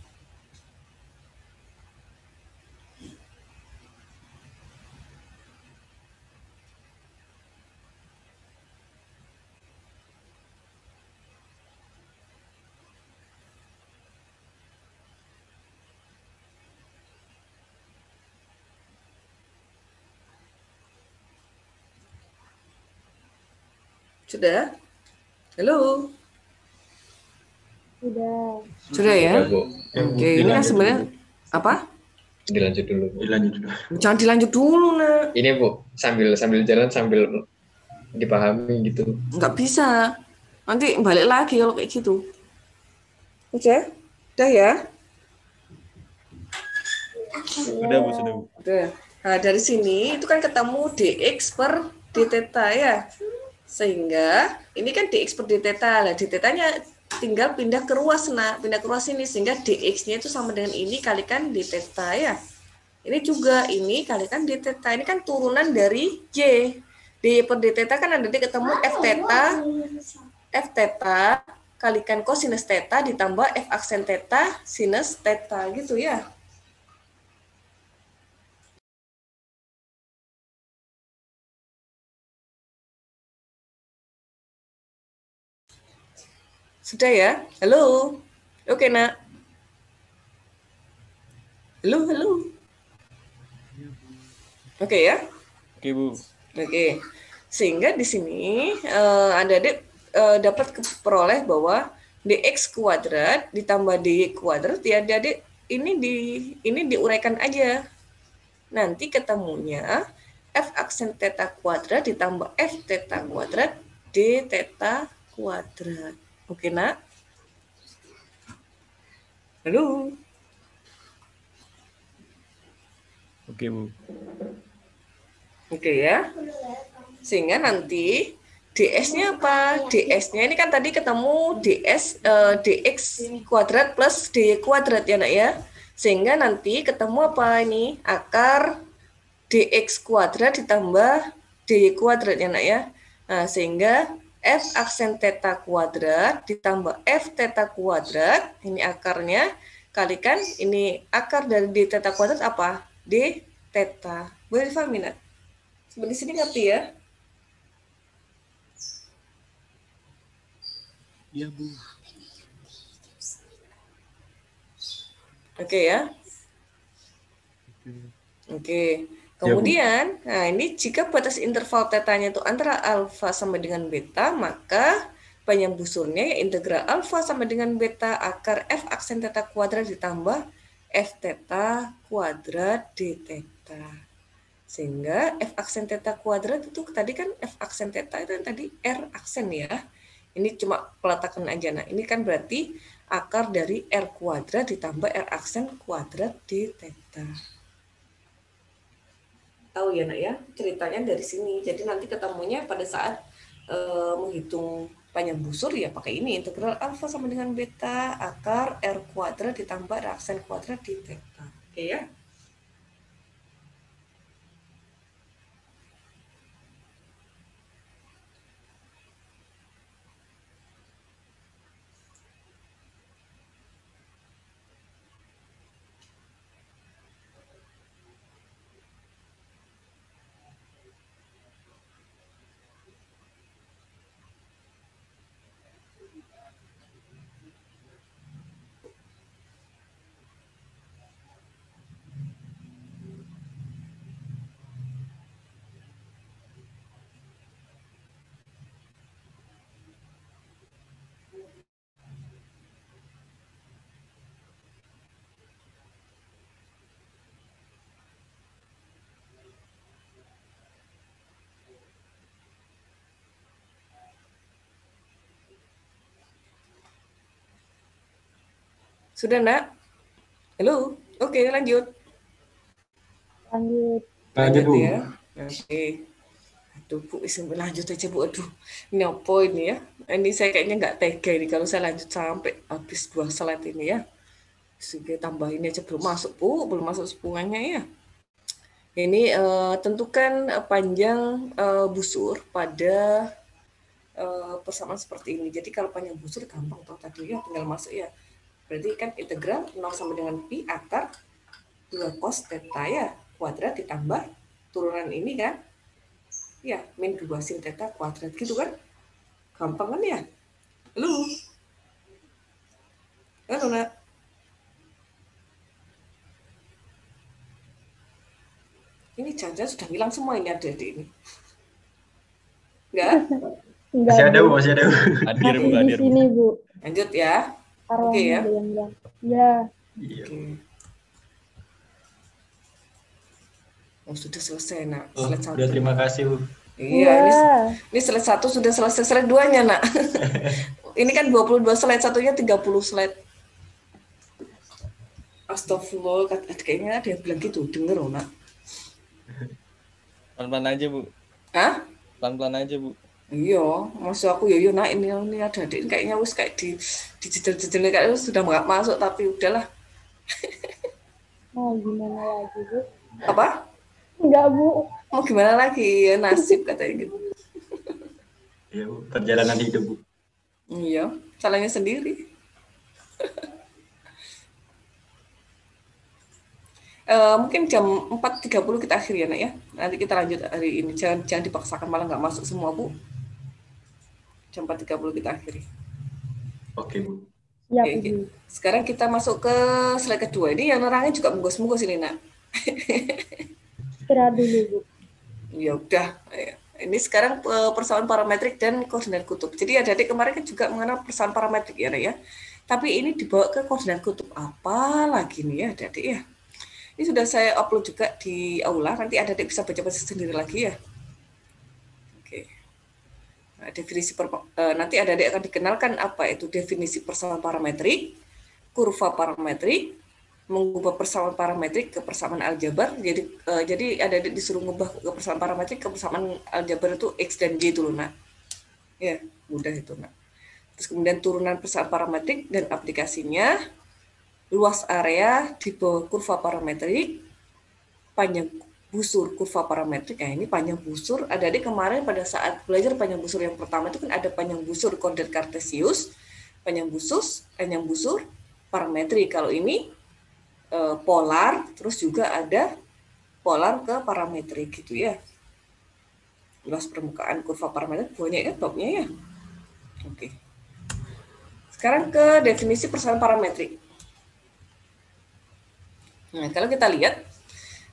Sudah? Halo? Sudah ya? Bu. Oke, ini kan sebenarnya apa? Dilanjut dulu, Bu. Jangan dilanjut dulu, Nak. Ini Bu, sambil jalan sambil dipahami gitu. Nggak bisa. Nanti balik lagi kalau kayak gitu. Oke? Udah ya? Sudah Bu, sudah Bu. Udah. Nah, dari sini itu kan ketemu dx per d theta ya. Sehingga ini kan dx per d theta. Lah, d theta-nya tinggal pindah ke ruas, nak. Pindah ke ruas ini, sehingga dx-nya itu sama dengan ini kalikan d theta ya. Ini juga ini kalikan d theta. Ini kan turunan dari y. D per d theta kan ada di ketemu f theta kalikan cosinus theta ditambah f aksen theta sinus theta gitu ya. Sudah ya? Halo? Oke, nak? Halo? Oke ya? Oke, Bu. Oke. Sehingga di sini adik dapat peroleh bahwa dx kuadrat ditambah dy kuadrat ya adik ini diuraikan aja. Nanti ketemunya f aksen theta kuadrat ditambah f theta kuadrat d theta kuadrat. Oke, nak? Halo? Oke, Bu. Oke ya. Sehingga nanti ds-nya apa? ds-nya ini kan tadi ketemu dx kuadrat plus dy kuadrat ya, nak ya. Sehingga nanti ketemu apa ini? Akar dx kuadrat ditambah dy kuadrat ya, nak ya. Nah, sehingga f aksen theta kuadrat ditambah f theta kuadrat, ini akarnya, kalikan ini akar dari d theta kuadrat apa? D theta. Boleh difahami, nak? Sebenarnya sini ngerti ya? Iya, Bu. Oke ya? Oke. Kemudian, nah ini jika batas interval tetanya itu antara alfa sampai dengan beta, maka panjang busurnya ya integral alfa sampai dengan beta akar f aksen theta kuadrat ditambah f theta kuadrat d theta. Sehingga f aksen theta kuadrat itu tadi kan f aksen theta itu tadi r aksen ya. Ini cuma peletakan aja. Nah, ini kan berarti akar dari r kuadrat ditambah r aksen kuadrat d theta. Tahu ya, nak ya, ceritanya dari sini. Jadi nanti ketemunya pada saat menghitung panjang busur ya pakai ini integral alfa sama dengan beta akar r kuadrat ditambah r aksen kuadrat d theta. Oke ya? Sudah, nak? Halo? Oke, lanjut. Lanjut, Bu. Ya. Oke. Aduh, Bu, lanjut aja, Bu. Aduh, ini apa ini ya? Ini saya kayaknya nggak tega ini kalau saya lanjut sampai habis 2 slide ini ya. Sehingga tambahin aja belum masuk, Bu. Belum masuk sepungannya ya. Ini tentukan panjang busur pada persamaan seperti ini. Jadi kalau panjang busur gampang toh tadi ya, tinggal masuk ya. Berarti kan integral 0 sama dengan pi akar 2 cos theta ya kuadrat ditambah turunan ini kan ya min 2 sin theta kuadrat gitu kan, gampang kan ya. Halo nak, ini jangan sudah hilang semua ini adik-adik ini enggak? Masih ada, Bu, masih ada, Bu. Hadir, Bu, Masih di hadir, Bu. sini, Bu. Lanjut ya. Taruh Oke ya. diam-diam. Ya, Iya. Oke. Oh, sudah selesai, nak. Oh, Slide 1. udah, terima kasih, Bu. Iya, ya. ini slide 1 sudah selesai, slide 2-nya, nak. Ini kan 22 slide, satunya 30 slide. Astagfirullah, kayaknya ada yang bilang gitu, denger nak. Pelan-pelan aja, Bu. Hah? Pelan-pelan aja, Bu. Iya, maksud aku ya nak ini adik kayaknya wis kayak di jejel-jejel kayak sudah nggak masuk tapi udahlah. Mau gimana lagi, Bu? Apa? Enggak, Bu. Mau gimana lagi ya nasib katanya gitu. Ya, Bu. Perjalanan hidup, Bu. Iya, salahnya sendiri. Mungkin jam 4.30 kita akhiri ya nak ya. Nanti kita lanjut hari ini. Jangan dipaksakan malah nggak masuk semua Bu. Jam 4.30 kita akhiri. Oke, Bu. Siap, Oke, Bu. sekarang kita masuk ke slide kedua. Ini yang nerangnya juga munggos-munggos ini nak. Istirahat dulu, Bu. Ya udah. Ini sekarang persamaan parametrik dan koordinat kutub. Jadi adik-adik kemarin kan juga mengenal persamaan parametrik ya nak ya. Tapi ini dibawa ke koordinat kutub apa lagi nih ya adik-adik ya. Ini sudah saya upload juga di aula, nanti adik-adik bisa baca-baca sendiri lagi ya. Oke. Nah, definisi nanti adik-adik akan dikenalkan apa itu definisi persamaan parametrik, kurva parametrik, mengubah persamaan parametrik ke persamaan aljabar. Jadi adik-adik disuruh mengubah ke persamaan parametrik ke persamaan aljabar itu X dan Y dulu, nak. Ya, mudah itu, nak. Terus kemudian turunan persamaan parametrik dan aplikasinya, luas area di bawah kurva parametrik, panjang busur kurva parametrik. Nah, ini panjang busur. Adik-adik kemarin pada saat belajar panjang busur yang pertama itu kan ada panjang busur koordinat kartesius, panjang busur parametrik. Kalau ini polar, terus juga ada polar ke parametrik gitu ya. Luas permukaan kurva parametrik banyak kan babnya ya. Oke. Sekarang ke definisi persamaan parametrik. Nah, kalau kita lihat,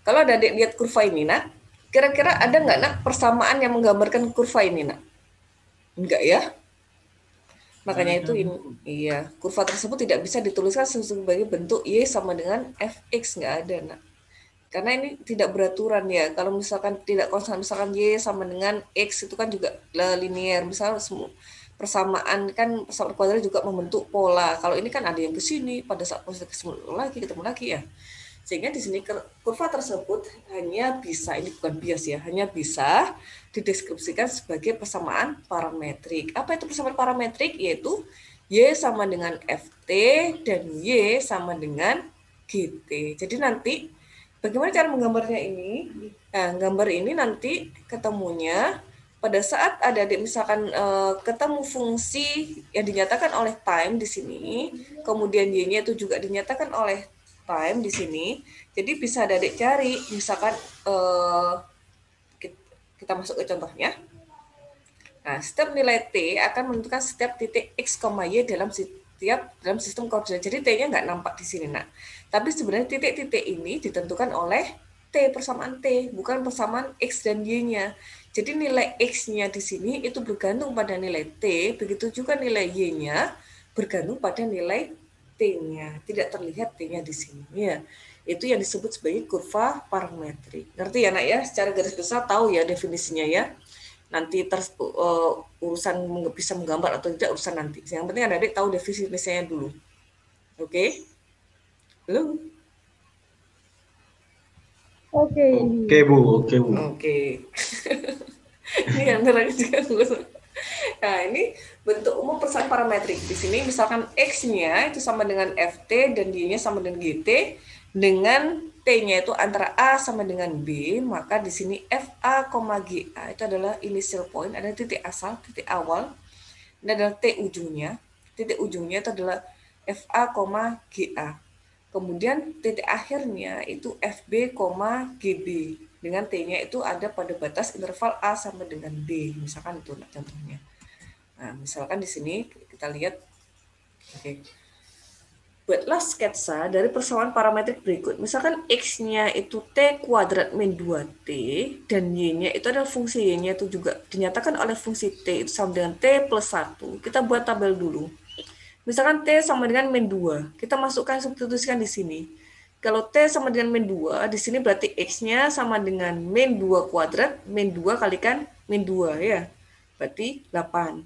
kalau ada adik lihat kurva ini, nak, kira-kira ada nggak, nak, persamaan yang menggambarkan kurva ini, nak? Enggak ya? Makanya itu ini, iya, kurva tersebut tidak bisa dituliskan sebagai bentuk Y sama dengan Fx, nggak ada, nak. Karena ini tidak beraturan ya. Kalau misalkan tidak konstan, misalkan Y sama dengan X itu kan juga linear. Misalnya semua persamaan kan persamaan kuadrat juga membentuk pola. Kalau ini kan ada yang ke sini, pada saat proses ketemu lagi ya. Sehingga di sini kurva tersebut hanya bisa, ini bukan bias ya, hanya bisa dideskripsikan sebagai persamaan parametrik. Apa itu persamaan parametrik? Yaitu Y sama dengan Ft dan Y sama dengan Gt. Jadi nanti bagaimana cara menggambarnya ini? Nah, gambar ini nanti ketemunya pada saat ada misalkan ketemu fungsi yang dinyatakan oleh time di sini, kemudian Y-nya itu juga dinyatakan oleh time di sini. Jadi bisa adik cari, misalkan kita masuk ke contohnya. Nah, setiap nilai T akan menentukan setiap titik X, Y dalam sistem koordinat. Jadi T-nya nggak nampak di sini, nak. Tapi sebenarnya titik-titik ini ditentukan oleh T, persamaan T, bukan persamaan X dan Y-nya. Jadi nilai X-nya di sini itu bergantung pada nilai T, begitu juga nilai Y-nya bergantung pada nilai T-nya. Tidak terlihat T-nya di sini. Ya, itu yang disebut sebagai kurva parametrik. Ngerti ya, nak ya? Secara garis besar tahu ya definisinya ya. Nanti urusan bisa menggambar atau tidak urusan nanti. Yang penting adik tahu definisinya dulu. Oke? Halo? Oke, Bu. Oke. Ini yang terang juga. Nah, ini bentuk umum persamaan parametrik. Di sini misalkan X-nya itu sama dengan Ft dan Y-nya sama dengan Gt, dengan T-nya itu antara A sama dengan B, maka di sini FA, GA itu adalah initial point, ada titik asal, titik awal. Ini adalah T ujungnya. Titik ujungnya itu adalah FA, GA. Kemudian titik akhirnya itu FB, GB. Dengan T-nya itu ada pada batas interval A sama dengan B. Misalkan itu contohnya. Nah, misalkan di sini kita lihat, oke. Buatlah sketsa dari persamaan parametrik berikut. Misalkan X-nya itu T kuadrat min 2T, dan Y-nya itu adalah fungsi Y-nya itu juga dinyatakan oleh fungsi T itu sama dengan T plus 1. Kita buat tabel dulu. Misalkan T sama dengan min 2. Kita masukkan, substitusikan di sini. Kalau T sama dengan min 2, di sini berarti X-nya sama dengan min 2 kuadrat, min 2 kalikan min 2 ya. Berarti 8.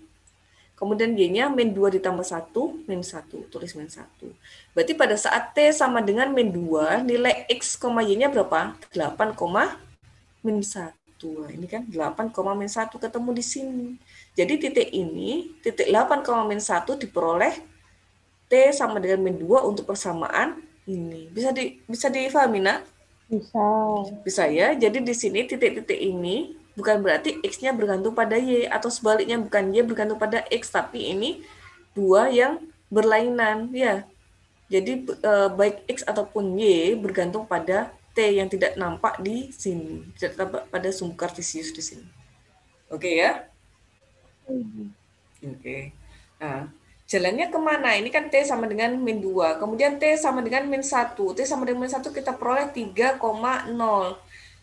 Kemudian Y-nya min 2 ditambah 1, min 1. Tulis min 1. Berarti pada saat T sama dengan min 2, nilai X, Y-nya berapa? 8, min 1. 1. Ini kan 8,-1 ketemu di sini. Jadi titik ini, titik 8,-1 diperoleh T sama dengan min 2 untuk persamaan ini. Bisa difahami, nak? Bisa. Bisa ya. Jadi di sini titik-titik ini bukan berarti X-nya bergantung pada Y, atau sebaliknya bukan Y bergantung pada X, tapi ini dua yang berlainan, ya. Jadi baik X ataupun Y bergantung pada T yang tidak nampak di sini, tidak nampak pada sumbu kartesius di sini. Oke ya? Oke. Nah, jalannya kemana? Ini kan T sama dengan min 2. Kemudian T sama dengan min 1. T sama dengan min 1 kita peroleh 3,0.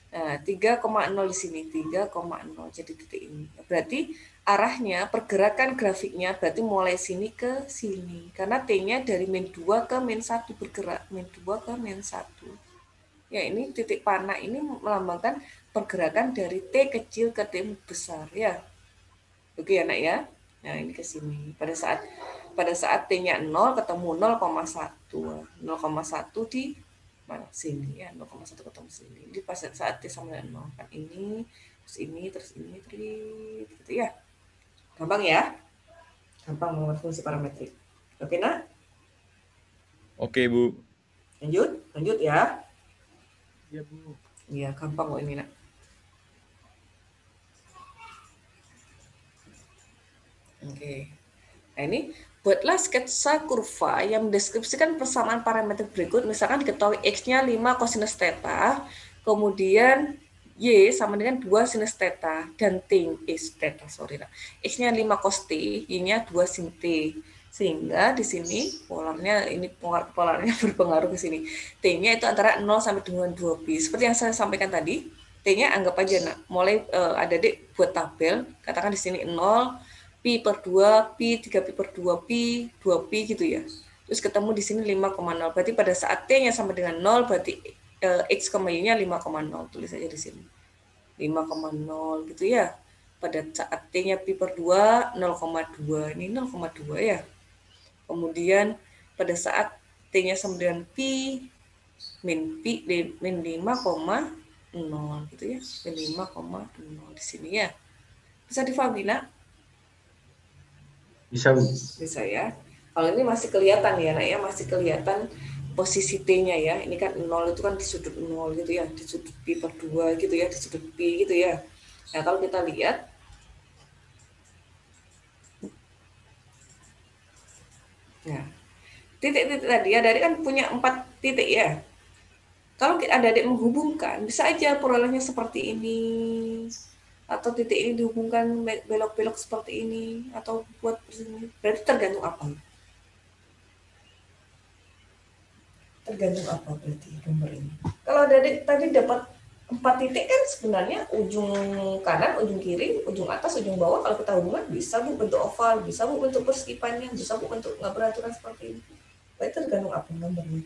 Nah, 3,0 di sini. 3,0. Jadi titik ini. Berarti arahnya, pergerakan grafiknya berarti mulai sini ke sini. Karena T-nya dari min 2 ke min 1 bergerak. Min 2 ke min 1. Ya, ini titik panah ini melambangkan pergerakan dari T kecil ke T besar. Ya. Oke ya, nak ya? Nah, ini ke sini. Pada saat T-nya 0 ketemu 0,1. 0,1 di mana? Sini ya, 0,1 ketemu sini. Jadi pas saat T sama dengan 0 kan ini, terus ini, gitu ya. Gampang ya? Gampang mengenal fungsi parametrik. Oke, nak? Oke, Bu. Lanjut ya. Iya, Bu. Iya, gampang kok ini, nak. Oke. Nah, ini buatlah sketsa kurva yang mendeskripsikan persamaan parameter berikut. Misalkan diketahui X-nya 5 cosinus theta, kemudian Y sama dengan 2 sinus theta, dan X-nya 5 cos T, Y-nya 2 sin T. Sehingga di sini polarnya berpengaruh ke sini. T-nya itu antara 0 sampai dengan 2pi. Seperti yang saya sampaikan tadi, T-nya anggap aja, nak. Mulai adik buat tabel, katakan di sini 0, pi per 2, pi, 3pi per 2, pi, 2pi gitu ya. Terus ketemu di sini 5,0. Berarti pada saat T-nya sama dengan 0, berarti X, Y-nya 5,0. Tulis aja di sini. 5,0 gitu ya. Pada saat T-nya pi per 2, 0,2. Ini 0,2 ya. Kemudian pada saat T-nya sama dengan pi, min 5,0 gitu ya. Min 5,0 di sini ya. Bisa difahami, nak? Bisa, Bu. Bisa ya. Kalau ini masih kelihatan ya, nak ya, masih kelihatan posisi T-nya ya. Ini kan 0 itu kan di sudut 0 gitu ya, di sudut pi per 2 gitu ya, di sudut pi gitu ya. Nah, kalau kita lihat ya, titik-titik tadi ya, dari kan punya 4 titik ya. Kalau ada adik menghubungkan, bisa aja perolehnya seperti ini. Atau titik ini dihubungkan belok-belok seperti ini, atau buat begini. Berarti tergantung apa? Tergantung apa berarti gambar ini? Kalau dari tadi dapat 4 titik kan sebenarnya ujung kanan, ujung kiri, ujung atas, ujung bawah. Kalau kita hubungan bisa Bu bentuk oval, bisa Bu bentuk perskipannya, bisa Bu bentuk nggak beraturan seperti ini. Berarti tergantung apa gambarnya?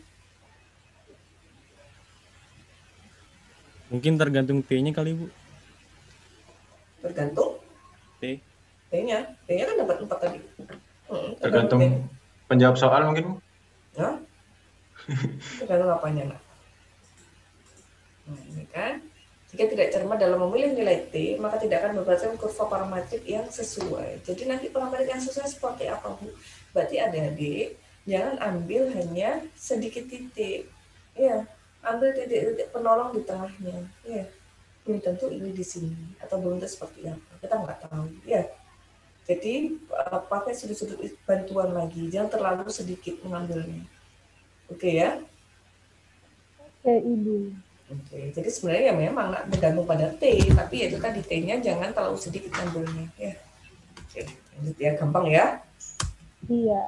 Mungkin tergantung T-nya kali, Bu. Tergantung T-nya kan dapat 4 tadi. Tergantung penjawab soal mungkin, Bu. Ya? Tergantung apanya, nak? Nah, ini kan. Jika tidak cermat dalam memilih nilai T, maka tidak akan mendapatkan kurva parametrik yang sesuai. Jadi nanti parametrik yang sesuai seperti apa, Bu? Berarti adik-adik jangan ambil hanya sedikit titik. Ya, ambil titik-titik penolong di tengahnya. Ya. Belum tentu ini di sini atau belum tentu seperti apa, kita nggak tahu ya. Jadi pakai sudut-sudut bantuan lagi, jangan terlalu sedikit mengambilnya. Oke ya? Oke, Ibu. Oke, jadi sebenarnya ya memang bergantung pada T, tapi ya itu tadi T-nya jangan terlalu sedikit ambilnya ya. Oke, lanjut ya, gampang ya? Iya.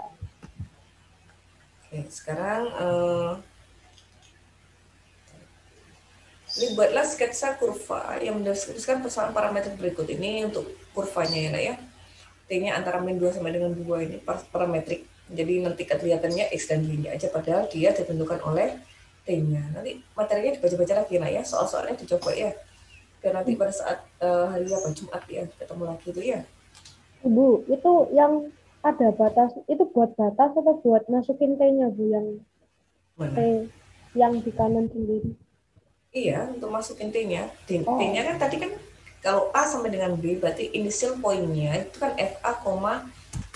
Oke, sekarang ini buatlah sketsa kurva yang mendeskripsikan persamaan parameter berikut. Ini untuk kurvanya ya, nak ya. T-nya antara min 2 sampai dengan 2 ini parametrik. Jadi nanti kelihatannya X dan Y-nya aja, padahal dia ditentukan oleh T-nya. Nanti materinya dibaca-baca lagi, nak ya. Soal-soalnya dicoba ya. Dan nanti pada saat hari apa, Jumat ya, ketemu lagi itu ya. Ibu, itu yang ada batas, itu buat batas atau buat masukin T-nya, Bu? Yang Mana? T yang di kanan sendiri. Iya, untuk masukin T-nya. T-nya kan tadi kan kalau A sampai dengan B berarti initial poinnya itu kan FA,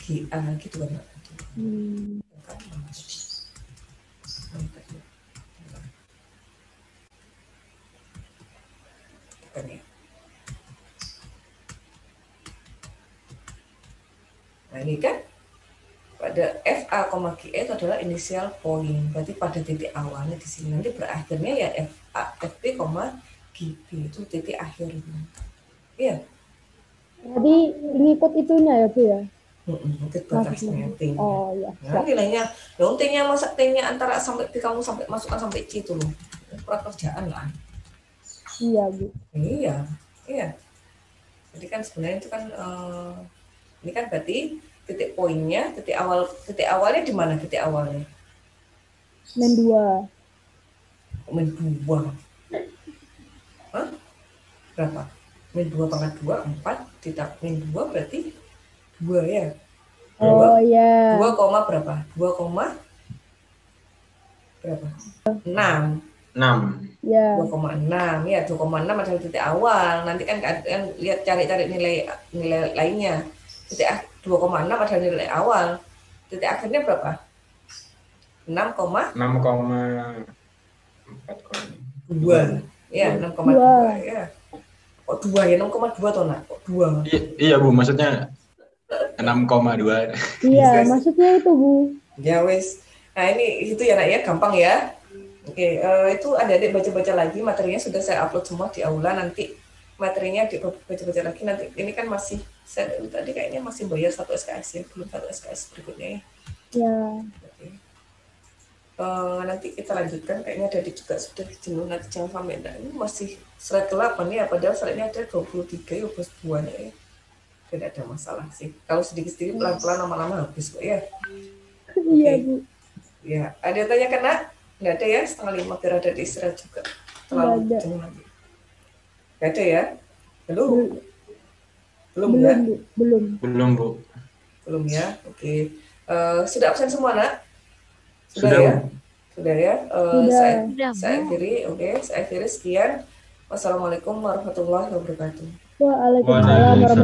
GA gitu kan. Nah ini kan pada FA, GA itu adalah initial point, berarti pada titik awalnya di sini, nanti berakhirnya ya FA, FB, GB itu titik akhir. Iya. Jadi ngikut itunya ya Bu ya? Ngikut batasnya T-nya. Oh ya. Nah, nilainya, dong T-nya masa T-nya antara sampai P kamu sampai masukkan sampai C itu loh. Kerjaan lah. Iya Bu. Iya. Jadi kan sebenarnya itu kan ini kan berarti titik poinnya, titik awalnya di mana titik awalnya? Min 2. Min 2. Hah? Berapa? Min 2 pangkat 2, 4, ditambah min 2 berarti 2 ya? 2, oh ya. 2, berapa? 2, berapa? 6. 6. Ya. 2,6 ya, 2,6 adalah titik awal. Nanti kan lihat cari nilai lainnya. Titik 2,6 adalah nilai awal. Titik akhirnya berapa? 6,4. 2. Ya, 6,2 ya. Kok 2 ya? 6,2 toh, Nak? Kok 2? Iya, Bu, maksudnya 6,2. Iya, maksudnya itu, Bu. Ya, wes. Nah, ini itu ya, Nak ya, gampang ya. Oke, itu adik-adik baca-baca lagi, materinya sudah saya upload semua di aula, nanti materinya dibaca-baca lagi, nanti ini kan masih, saya tadi kayaknya masih bayar 1 SKS ya, belum 1 SKS berikutnya ya. Ya. Oke. Nanti kita lanjutkan, kayaknya adik juga sudah jenuh, nanti jangan sampai, nah, ini masih slide 8 ya, padahal slide-nya ada 23 ya, plus 2 ya. Tidak ada masalah sih, kalau sedikit-sedikit pelan-pelan lama-lama habis kok ya. Iya, Bu. Ya, ada yang tanya kena? Nggak ada ya, 4:30 biar ada di istirahat juga. Terlalu jenuh nanti. Nggak ada ya? Belum ya? Belum, Bu. Belum ya, oke. Sudah absen semua, Nak? Sudah ya? Bu. Sudah ya? Sudah. Saya akhiri, oke. Saya akhiri, sekian. Wassalamualaikum warahmatullahi wabarakatuh. Waalaikumsalam warahmatullahi